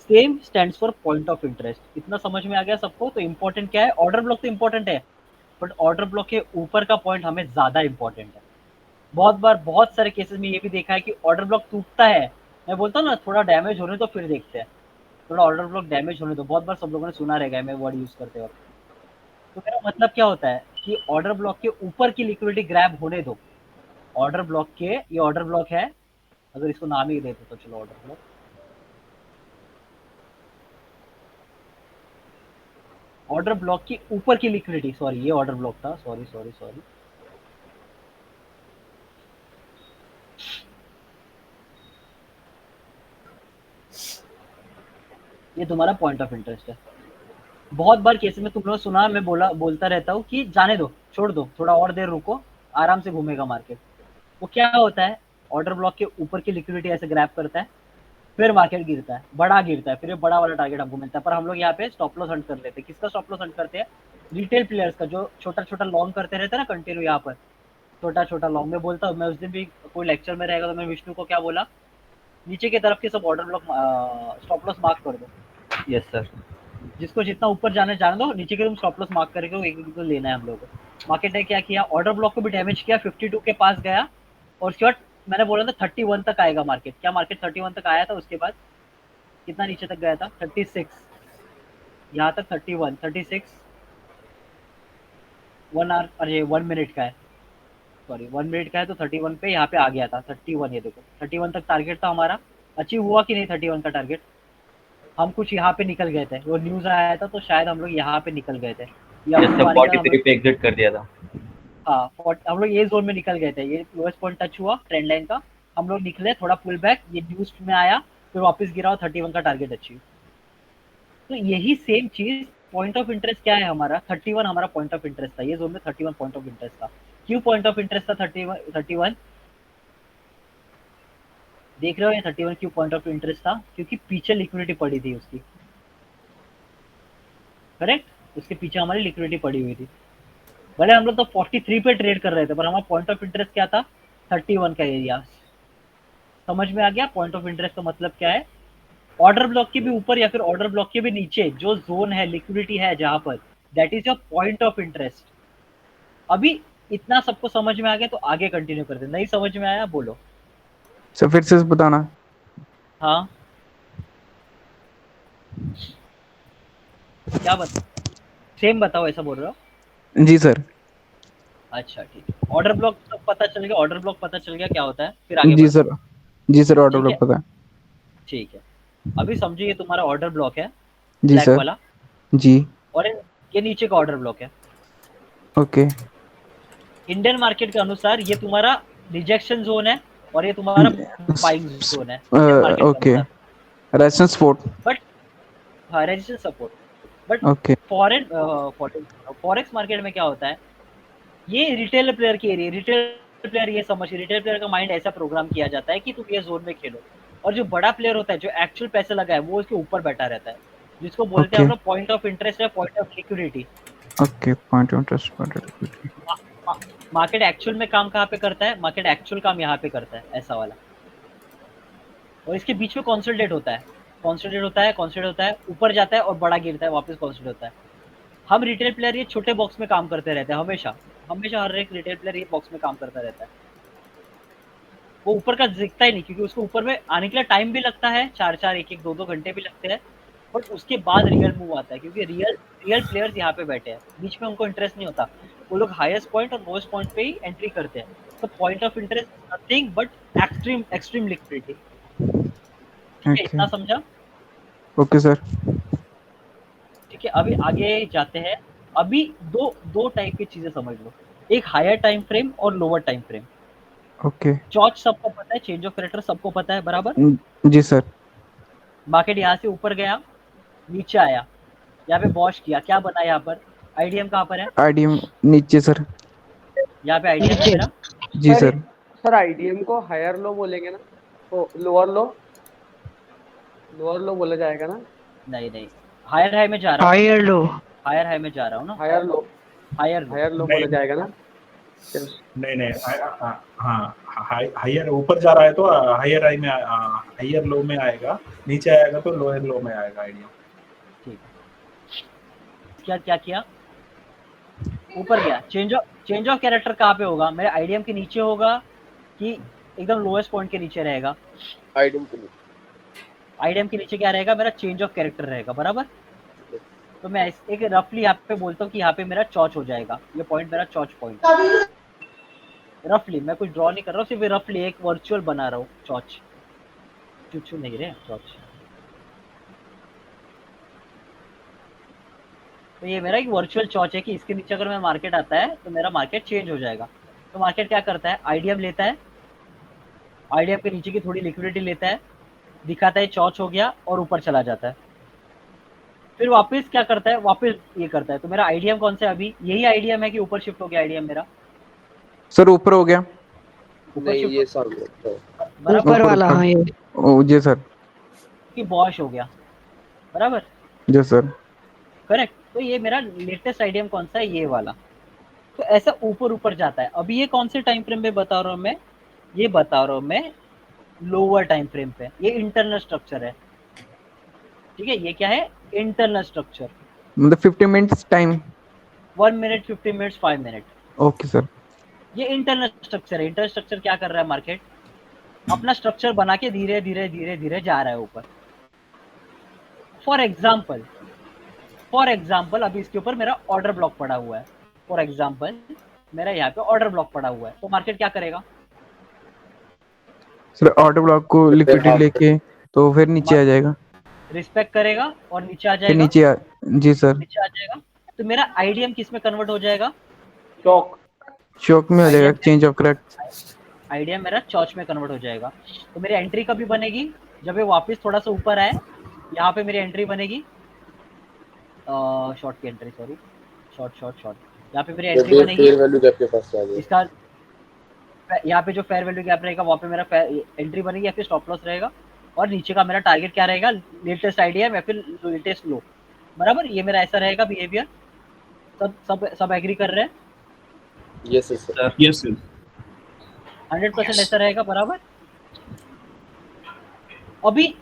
Same stands for point of interest. इतना समझ में आ गया सबको? तो इंपॉर्टेंट क्या है? ऑर्डर ब्लॉक तो इंपॉर्टेंट है, बट ऑर्डर ब्लॉक के ऊपर का पॉइंट हमें ज्यादा इंपॉर्टेंट है। बहुत बार बहुत सारे केसेस में ये भी देखा है कि ऑर्डर ब्लॉक टूटता है, मैं बोलता हूँ ना थोड़ा डैमेज होने तो फिर देखते हैं, थोड़ा ऑर्डर ब्लॉक डैमेज होने दो। बहुत बार सब लोगों ने सुना रहेगा मैं वर्ड यूज करते वक्त। तो मेरा मतलब क्या होता है कि ऑर्डर ब्लॉक के ऊपर की लिक्विडिटी ग्रैब होने दो। ऑर्डर ब्लॉक के, ये ऑर्डर ब्लॉक है, अगर इसको नाम ही देते तो चलो ऑर्डर ब्लॉक। ऑर्डर ब्लॉक की ऊपर की लिक्विडिटी, सॉरी ये ऑर्डर ब्लॉक था, सॉरी। ये तुम्हारा पॉइंट ऑफ इंटरेस्ट है। बहुत बार केस में तुम लोग सुना, मैं बोलता रहता हूँ कि जाने दो, छोड़ दो, थोड़ा और देर रुको, आराम से घूमेगा मार्केट। वो क्या होता है, ऑर्डर ब्लॉक के ऊपर की लिक्विडिटी ऐसे ग्रैब करता है, फिर मार्केट गिरता है, बड़ा गिरता है, फिर ये बड़ा वाला टारगेट हमको मिलता है। पर हम लोग यहाँ पे स्टॉप लॉस हंट कर लेते हैं। किसका स्टॉप लॉस हंट करते हैं? रिटेल प्लेयर्स का, जो छोटा छोटा लॉन्ग करते रहते हैं ना कंटिन्यू यहाँ पर, छोटा छोटा लॉन्ग। में बोलता हूँ, मैं उस दिन भी कोई लेक्चर में रहेगा तो मैं विष्णु को क्या बोला, नीचे की तरफ के सब order block stop loss mark कर दो। Yes sir. जिसको जितना ऊपर जाने जाने दो, नीचे के तुम स्टॉप लॉस मार्क करके एक एक को लेना है हम लोगों को। मार्केट ने क्या किया, ऑर्डर ब्लॉक को भी डैमेज किया, 52 के पास गया, और उसके बाद मैंने बोला था 31 तक आएगा मार्केट। क्या मार्केट 31 तक आया था? उसके बाद कितना नीचे तक गया था? 36, यहाँ तक 31, 36 1 आवर, अरे 1 मिनट का है, सॉरी 1 मिनट का है, तो 31 पे यहाँ पे आ गया था 31। ये देखो 31 तक टारगेट था हमारा, अचीव हुआ कि नहीं 31 का टारगेट? हम कुछ यहाँ पे निकल गए थे, वो न्यूज आया था तो शायद हम लोग यहाँ पे निकल गए थे, या 43 पे एग्जिट कर दिया था। हाँ, हम लोग ये जोन में निकल गए थे, ये लोएस्ट पॉइंट टच हुआ ट्रेंड लाइन का, हम लोग निकले, थोड़ा पुल बैक, ये न्यूज में आया, फिर वापस गिरा और 31 का टारगेट अचीव। तो यही सेम चीज पॉइंट ऑफ इंटरेस्ट क्या है हमारा, 31 हमारा पॉइंट ऑफ इंटरेस्ट था, ये जोन में 31 पॉइंट ऑफ इंटरेस्ट था। क्यों पॉइंट ऑफ इंटरेस्ट था 31? देख रहे हो ये 31 क्यों पॉइंट ऑफ इंटरेस्ट था? क्योंकि पीछे लिक्विडिटी पड़ी थी उसकी, करेक्ट, उसके पीछे हमारी लिक्विडिटी पड़ी हुई थी। भले हम लोग तो 43 पे ट्रेड कर रहे थे, पर हमारा पॉइंट ऑफ इंटरेस्ट क्या था? 31 का एरिया। समझ में आ गया पॉइंट ऑफ इंटरेस्ट का मतलब क्या है? ऑर्डर ब्लॉक के भी ऊपर या फिर ऑर्डर ब्लॉक के भी नीचे जो जोन है, लिक्विडिटी है जहां पर, that is your point of interest. अभी इतना सबको समझ में आ गया तो आगे कंटिन्यू करते। नहीं समझ में आया बोलो। सर फिर से बताना। हाँ, क्या बता, सेम बताओ, ऐसा बोल रहे हो? जी सर। अच्छा ठीक है, ऑर्डर ब्लॉक सब पता चल गया, ऑर्डर ब्लॉक पता चल गया क्या होता है, फिर आगे जी बढ़ते हैं। सर, जी सर, ऑर्डर ठीक ब्लॉक है? पता है। ठीक है, अभी समझिए ये तुम्हारा ऑर्डर ब्लॉक है, जी ब्लैक सर। वाला, जी। और ये नीचे का ऑर्डर ब्लॉक है। ओके। इंडियन मार्केट के अनुसार ये तुम्हारा रिजेक्शन जोन है और ये तुम्हारा बाइंग जोन है। Okay, resistance support. बट हाँ, resistance support. But okay. Forex market में क्या होता है, ये रिटेल प्लेयर की एरिया, रिटेल प्लेयर ये समझ, रिटेल प्लेयर का माइंड ऐसा प्रोग्राम किया जाता है कि तुम ये जोन में खेलो, और जो बड़ा प्लेयर होता है जो एक्चुअल पैसे लगा है वो उसके ऊपर बैठा रहता है, जिसको बोलते हैं हम लोग पॉइंट ऑफ इंटरेस्ट या point of liquidity. Okay, point of interest, point of liquidity. Market actual में काम कहाँ पे करता है? मार्केट एक्चुअल काम यहाँ पे करता है, ऐसा वाला, और इसके बीच में कॉन्सोलिडेट होता है, कॉन्सोलिडेट होता है, ऊपर जाता है और बड़ा गिरता है, वापस कॉन्सोलिडेट होता है। हम रिटेल प्लेयर ये छोटे बॉक्स में काम करते रहते हैं, हमेशा हमेशा हर एक रिटेल प्लेयर ये बॉक्स में काम करता रहता है। वो ऊपर का दिखता ही नहीं, क्योंकि उसको ऊपर में आने के लिए टाइम भी लगता है, 4-4, 1-1, 2-2 घंटे भी लगते हैं, बट उसके बाद रियल मूव आता है, क्योंकि रियल प्लेयर्स यहाँ पे बैठे हैं, बीच में उनको इंटरेस्ट नहीं होता, वो लोग हाईएस्ट पॉइंट और लोएस्ट पॉइंट पे ही एंट्री करते हैं। तो point of interest nothing but extreme liquidity. ठीक है, इतना समझा? Okay sir. ठीक है, अभी आगे जाते हैं। अभी दो टाइप की चीजें समझ लो, एक हायर टाइम फ्रेम और लोअर टाइम फ्रेम। ओके। चॉर्च सबको पता है, चेंज ऑफ कैरेक्टर सबको पता है, बराबर? जी सर। मार्केट यहाँ से ऊपर गया, नीचे आया, यहाँ पे वॉश किया, क्या बना यहाँ पर? आईडीएम कहाँ पर है? आईडीएम नीचे सर। यहाँ पे आईडीएम है मेरा। जी सर। सर आईडीएम को हायर लो बोलेंगे ना, तो लोअर लो बोला जाएगा ना? नहीं, हायर हाई में जा रहा हूँ, हायर हाई में जा रहा हूँ ना, हायर लो बोला जाएगा ना? नहीं हाँ, हायर ऊपर जा रहा है तो हायर हाई में, हायर लो में आएगा, नीचे आएगा तो लोअर लो में आएगा आइडिया। ठीक है, क्या किया? ऊपर गया, चेंज ऑफ कैरेक्टर कहाँ पे होगा? मेरे आईडीएम के नीचे होगा कि एकदम लोएस्ट पॉइंट के नीचे रहेगा? आईडीएम के नीचे क्या रहेगा? मेरा चेंज ऑफ कैरेक्टर रहेगा, बराबर? तो मैं एक रफली यहाँ पे बोलता हूँ कि यहाँ पे मेरा चॉच हो जाएगा, ये पॉइंट मेरा चॉच पॉइंट है। रफली, मैं कुछ ड्रॉ नहीं कर रहा हूँ, सिर्फ रफली एक वर्चुअल बना रहा हूँ चॉच, चुचू नहीं रहे चॉच। तो ये मेरा एक वर्चुअल चॉच है कि इसके नीचे अगर मैं मार्केट आता है तो मेरा मार्केट चेंज हो जाएगा। तो मार्केट क्या करता है? आईडीएम लेता है, आईडीएम के नीचे की थोड़ी लिक्विडिटी लेता है, दिखाता है चॉच हो गया और ऊपर चला जाता है, फिर वापस क्या करता है? वापस ये करता है। तो मेरा आईडीएम कौन सा है अभी? यही आईडीएम है कि ऊपर शिफ्ट हो गया आईडीएम मेरा? सर ऊपर हो गया। ऊपर नहीं शिफ्ट ये सर बराबर ऊपर वाला, हाँ ये ओ जी सर। की वॉश हो गया, बराबर जी सर। करेक्ट। तो ये मेरा लेटेस्ट आइडियम कौन सा है, ये वाला। तो ऐसा ऊपर ऊपर जाता है। अभी ये कौन से टाइम फ्रेम पे बता रहा हूँ मैं, ये बता रहा हूँ मैं लोअर टाइम फ्रेम पे। ये इंटरनल स्ट्रक्चर है, ठीक है। ये क्या है, इंटरनल स्ट्रक्चर। मतलब 50 minutes time. 1 minute, 50 minutes, 5 minute. Okay sir. ये इंटरनल स्ट्रक्चर है। इंटरनल स्ट्रक्चर क्या कर रहा है, मार्केट अपना स्ट्रक्चर बना के धीरे धीरे धीरे धीरे जा रहा है ऊपर। फॉर एग्जाम्पल अभी इसके ऊपर मेरा ऑर्डर ब्लॉक पड़ा हुआ है। फॉर एग्जाम्पल मेरा यहाँ पे ऑर्डर ब्लॉक पड़ा हुआ है, तो मार्केट क्या करेगा, सर ऑर्डर ब्लॉक को लिक्विडिटी लेके तो फिर नीचे आ जाएगा। रिस्पेक्ट करेगा और नीचे आ फिर जाएगा। नीचे जी सर। नीचे आ जाएगा। तो मेरा आईडीएम किस में कन्वर्ट हो जाएगा, चौक। शॉक में आ जाएगा, चेंज ऑफ करेक्ट। आईडीएम मेरा चौच में कन्वर्ट हो जाएगा। तो मेरी एंट्री कभी बनेगी, जब ये वापस थोड़ा सा ऊपर आए, यहाँ पे मेरी एंट्री बनेगी, शॉर्ट की एंट्री, सॉरी, शॉर्ट। यहाँ पे मेरी एंट्री बनेगी, फेयर वैल्यू गैप के पास आ जाएगा। इसका यहाँ पे जो फेयर वैल्यू गैप रहेगा वहाँ पे मेरा एंट्री बनेगी या फिर स्टॉप लॉस रहेगा। और नीचे का मेरा टारगेट क्या रहेगा, लेटेस्ट आईडीएम या फिर लेटेस्ट लो, बराबर। ये मेरा ऐसा रहेगा बिहेवियर। सब एग्री कर रहे हैं, यस सर। Yes sir. 100% ऐसा रहेगा, बराबर। अभी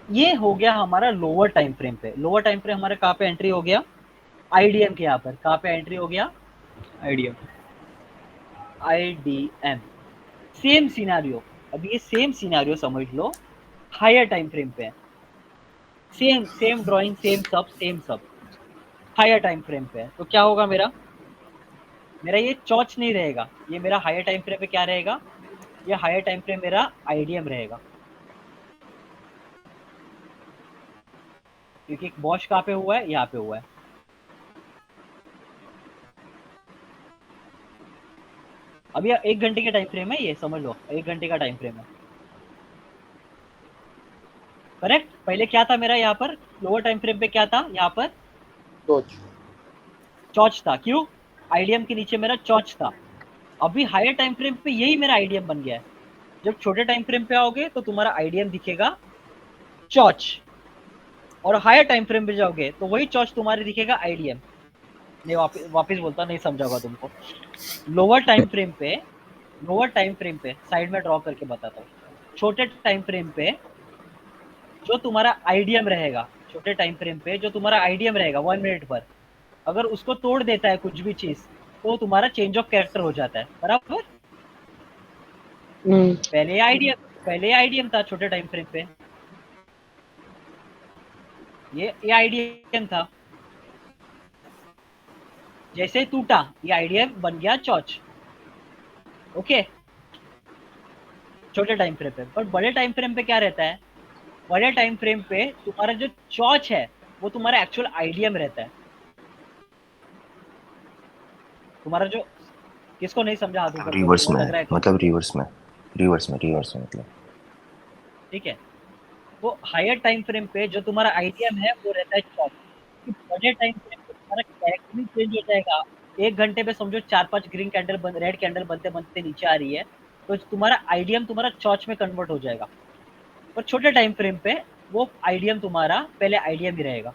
ये हो गया हमारा लोअर टाइम फ्रेम पे। लोअर टाइम फ्रेम हमारे कहाँ पे एंट्री हो गया, आईडीएम के यहाँ पर। कहाँ पे एंट्री हो गया, आईडीएम। Same scenario. अभी ये सेम सिनेरियो समझ लो, हायर टाइम फ्रेम पे है। सेम ड्राइंग, सेम सब हायर टाइम फ्रेम पे है। तो क्या होगा, मेरा ये चॉच नहीं रहेगा। ये मेरा हायर टाइम फ्रेम पे क्या रहेगा, ये हायर टाइम फ्रेम मेरा आईडीएम रहेगा। क्योंकि वॉश कहाँ पे हुआ है, यहाँ पे हुआ है। अभी 1 घंटे के टाइम फ्रेम है, ये समझ लो 1 घंटे का टाइम फ्रेम है, करेक्ट। पहले क्या था मेरा यहाँ पर, लोअर टाइम फ्रेम पे क्या था, यहाँ पर चॉच था। क्यों, आईडीएम के नीचे मेरा चॉच था। अभी हायर टाइम फ्रेम पे यही मेरा आईडीएम बन गया है। जब छोटे टाइम फ्रेम पे आओगे तो तुम्हारा आईडीएम दिखेगा चॉच, और हायर टाइम फ्रेम पे जाओगे तो वही चॉच तुम्हारे दिखेगा आईडीएम। नहीं, वापस बोलता, नहीं समझाऊंगा तुमको। लोअर टाइम फ्रेम पे साइड में ड्रॉ करके बताता हूँ। छोटे टाइम फ्रेम पे जो तुम्हारा आईडीएम रहेगा, 1 मिनट पर, अगर उसको तोड़ देता है कुछ भी चीज, तो तुम्हारा चेंज ऑफ कैरेक्टर हो जाता है, बराबर। पहले आईडीएम था छोटे टाइम फ्रेम पे, ये आईडीएम था। जैसे टूटा, ये आईडीएम बन गया चॉच, ओके, छोटे टाइम फ्रेम पे। पर बड़े टाइम फ्रेम पे क्या रहता है, बड़े टाइम फ्रेम पे तुम्हारा जो चॉच है वो तुम्हारा एक्चुअल आईडीएम रहता है। तुम्हारा जो, किसको नहीं समझा, हाथ ऊपर रिवर्स में, मतलब रिवर्स में मतलब, ठीक है। वो हायर टाइम फ्रेम पे जो तुम्हारा आईडीएम है वो रहता है चॉच। बड़े टाइम फ्रेम पे तुम्हारा कैरेक्टर चेंज हो जाएगा। 1 घंटे पे समझो 4-5 ग्रीन कैंडल रेड कैंडल बनते नीचे आ रही है, तो तुम्हारा आईडीएम तुम्हारा चॉच में कन्वर्ट हो जाएगा। पर छोटे टाइम फ्रेम पे वो आईडीएम तुम्हारा पहले आईडीएम ही रहेगा,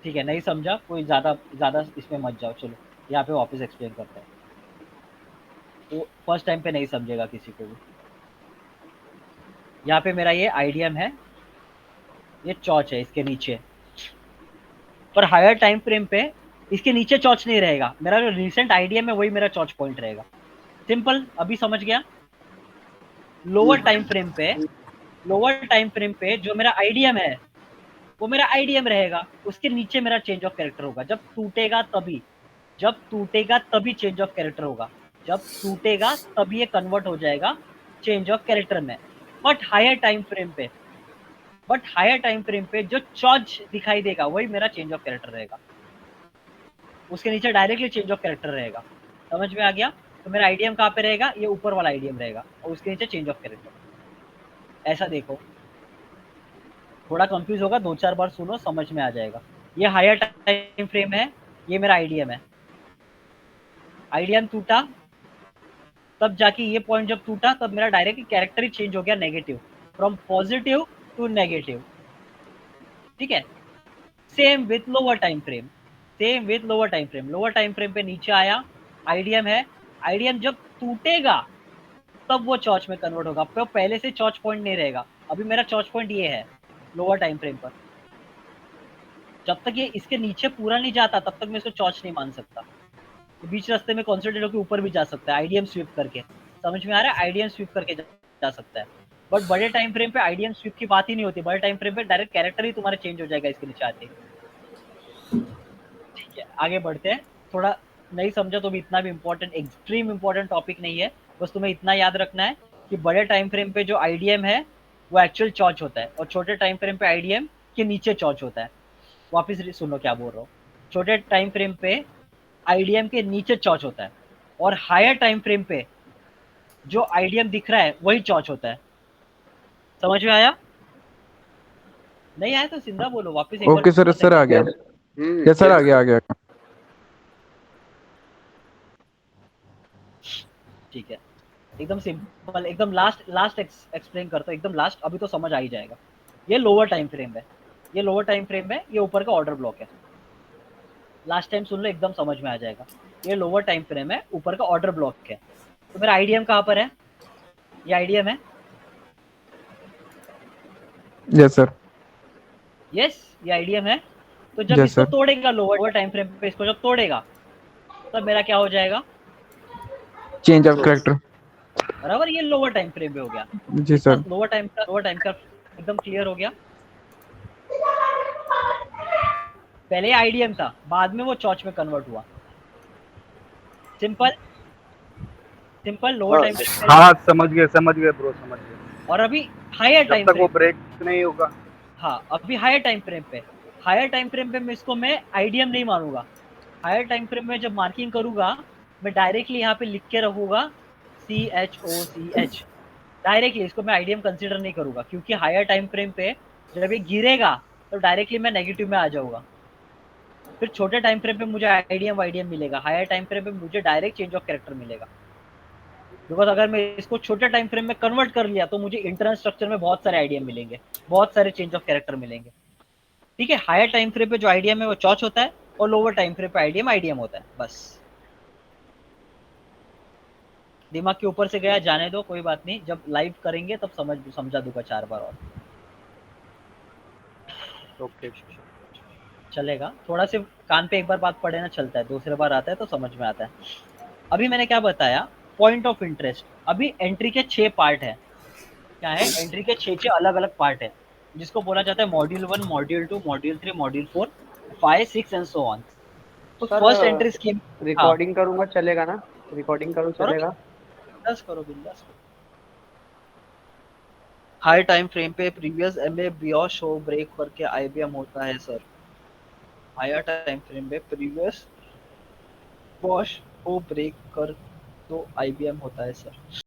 ठीक है। नहीं समझा कोई, ज्यादा इसमें मत जाओ। चलो यहाँ पे वापस एक्सप्लेन करते हैं, तो फर्स्ट टाइम पे नहीं समझेगा किसी को भी। यहाँ पे मेरा ये आईडीएम है, ये चॉच है इसके नीचे। पर हायर टाइम फ्रेम पे इसके नीचे चॉच नहीं रहेगा। मेरा जो रिसेंट आईडीएम है वही मेरा चॉच पॉइंट रहेगा। सिंपल, अभी समझ गया। लोअर टाइम फ्रेम पे जो मेरा आईडीएम है वो मेरा आईडीएम रहेगा। उसके नीचे मेरा चेंज ऑफ कैरेक्टर होगा। जब टूटेगा तभी चेंज ऑफ कैरेक्टर होगा। जब टूटेगा तभी ये कन्वर्ट हो जाएगा चेंज ऑफ कैरेक्टर में। बट हायर टाइम फ्रेम पे जो चॉच दिखाई देगा वही मेरा चेंज ऑफ कैरेक्टर रहेगा। उसके नीचे डायरेक्टली चेंज ऑफ कैरेक्टर रहेगा। समझ में आ गया। तो मेरा आईडीएम कहाँ पे रहेगा, ये ऊपर वाला आईडीएम रहेगा, और उसके नीचे चेंज ऑफ कैरेक्टर। ऐसा देखो, थोड़ा कंफ्यूज होगा, 2-4 बार सुनो, समझ में आ जाएगा। ये हायर टाइम फ्रेम है, ये मेरा आईडीएम है। आईडीएम टूटा, तब जाके ये पॉइंट जब टूटा तब मेरा डायरेक्ट कैरेक्टर ही चेंज हो गया negative, from positive to negative. ठीक है, same with lower time frame, same with lower time frame. Lower time frame पे नीचे आया, आईडीएम है, आईडीएम जब टूटेगा तब वो चॉर्च में कन्वर्ट होगा, तो पहले से चॉर्च पॉइंट नहीं रहेगा। अभी मेरा चॉर्च पॉइंट ये है लोअर टाइम फ्रेम पर, जब तक ये इसके नीचे पूरा नहीं जाता तब तक मैं इसको चॉर्च नहीं मान सकता। बीच रास्ते में कॉन्सेंट्रेट होकर ऊपर भी जा सकता है आईडीएम स्वीप करके, समझ में आ रहा है? आईडीएम स्वीप करके जा सकता है, बट बड़े टाइम फ्रेम पे आईडीएम स्वीप की बात ही नहीं होती। बड़े टाइम फ्रेम पे डायरेक्ट कैरेक्टर ही तुम्हारा चेंज हो जाएगा इसके नीचे आते ही। ठीक है, आगे बढ़ते हैं। थोड़ा नहीं समझा तो भी इतना भी इम्पोर्टेंट, एक्सट्रीम इम्पोर्टेंट टॉपिक नहीं है, बस तुम्हें इतना याद रखना है कि बड़े टाइम फ्रेम पे जो आईडीएम है वो एक्चुअल चॉर्च होता है, और छोटे टाइम फ्रेम पे आईडीएम के नीचे चॉर्च होता है। वापिस सुनो क्या बोल रहा हूँ, छोटे टाइम फ्रेम पे आईडीएम के नीचे चॉर्च होता है, और हायर टाइम फ्रेम पे जो आईडीएम दिख रहा है वही चॉर्च होता है। समझ में आया? नहीं आया तो जिंदा बोलो वापस एक बार। ओके सर, सर आ गया। यस सर, आ गया। ठीक है, एकदम सिंपल, एकदम लास्ट एक्सप्लेन करता हूँ, एकदम लास्ट, अभी तो समझ आ ही जाएगा। ये लोअर टाइम फ्रेम है, ये लोअर टाइम फ्रेम है, ये ऊपर का ऑर्डर ब्लॉक है। लास्ट टाइम सुन लो, एकदम समझ में आ जाएगा। ये लोअर टाइम फ्रेम है, ऊपर का ऑर्डर ब्लॉक है। तो मेरा आईडीएम कहाँ पर है? ये आईडीएम है। Yes sir. यस, ये आईडीएम है। तो जब Yes, इसको sir. तोड़ेगा लोअर टाइम फ्रेम पे, इसको जब तोड़ेगा तब मेरा क्या हो जाएगा? Change of character. बराबर, ये लोअर टाइम फ्रेम पे हो गया। जी सर। लोअर टाइम का एकदम क्लियर हो गया। पहले आईडीएम था, बाद में वो चॉर्च में कन्वर्ट हुआ। Simple lower time frame. हाँ समझ गए ब्रो, समझ गए। और अभी हायर टाइम जब तक वो ब्रेक नहीं होगा। हाँ, अभी हायर टाइम फ्रेम पे मैं आईडीएम नहीं मानूंगा। हायर टाइम फ्रेम में जब मार्किंग करूंगा, मैं डायरेक्टली यहाँ पे लिख के रखूंगा CHOCH, डायरेक्टली। इसको मैं आईडीएम कंसीडर नहीं करूंगा, क्योंकि हायर टाइम फ्रेम पे जब ये गिरेगा तो डायरेक्टली मैं नेगेटिव में आ जाऊंगा। फिर छोटे टाइम फ्रेम पे मुझे आईडीएम मिलेगा, हायर टाइम फ्रेम पे मुझे डायरेक्ट चेंज ऑफ कैरेक्टर मिलेगा। बिकॉज अगर मैं इसको छोटे टाइम फ्रेम में कन्वर्ट कर लिया तो मुझे इंटरनल स्ट्रक्चर में बहुत सारे आईडीएम मिलेंगे, बहुत सारे चेंज ऑफ कैरेक्टर मिलेंगे। ठीक है, हायर टाइम फ्रेम पे जो आईडीएम है वो चॉर्च होता है, और लोअर टाइम फ्रेम पे आईडीएम होता है। बस दिमाग के ऊपर से गया, जाने दो, कोई बात नहीं, जब लाइव करेंगे तब समझा दूंगा 4 बार और। ओके, चलेगा, थोड़ा से कान पे एक बार बात पढ़े ना चलता है, दूसरे बार आता है तो समझ में आता है। अभी मैंने क्या बताया, पॉइंट ऑफ इंटरेस्ट। अभी एंट्री के 6 पार्ट है। क्या है? एंट्री के 6 अलग अलग पार्ट है, जिसको बोला जाता है module 1, module 2, module 3, module 4, 5, 6 and so on. तो फर्स्ट एंट्री स्कीम रिकॉर्डिंग करूंगा चलेगा ना? रिकॉर्डिंग करूं चलेगा? बिंदास करो, बिंदास करो। हाई टाइम फ्रेम पे प्रीवियस एमए बियॉश शो ब्रेक करके आईबीएम होता है सर। हायर टाइम फ्रेम पे प्रीवियस वॉश को ब्रेक कर तो आईबीएम होता है सर।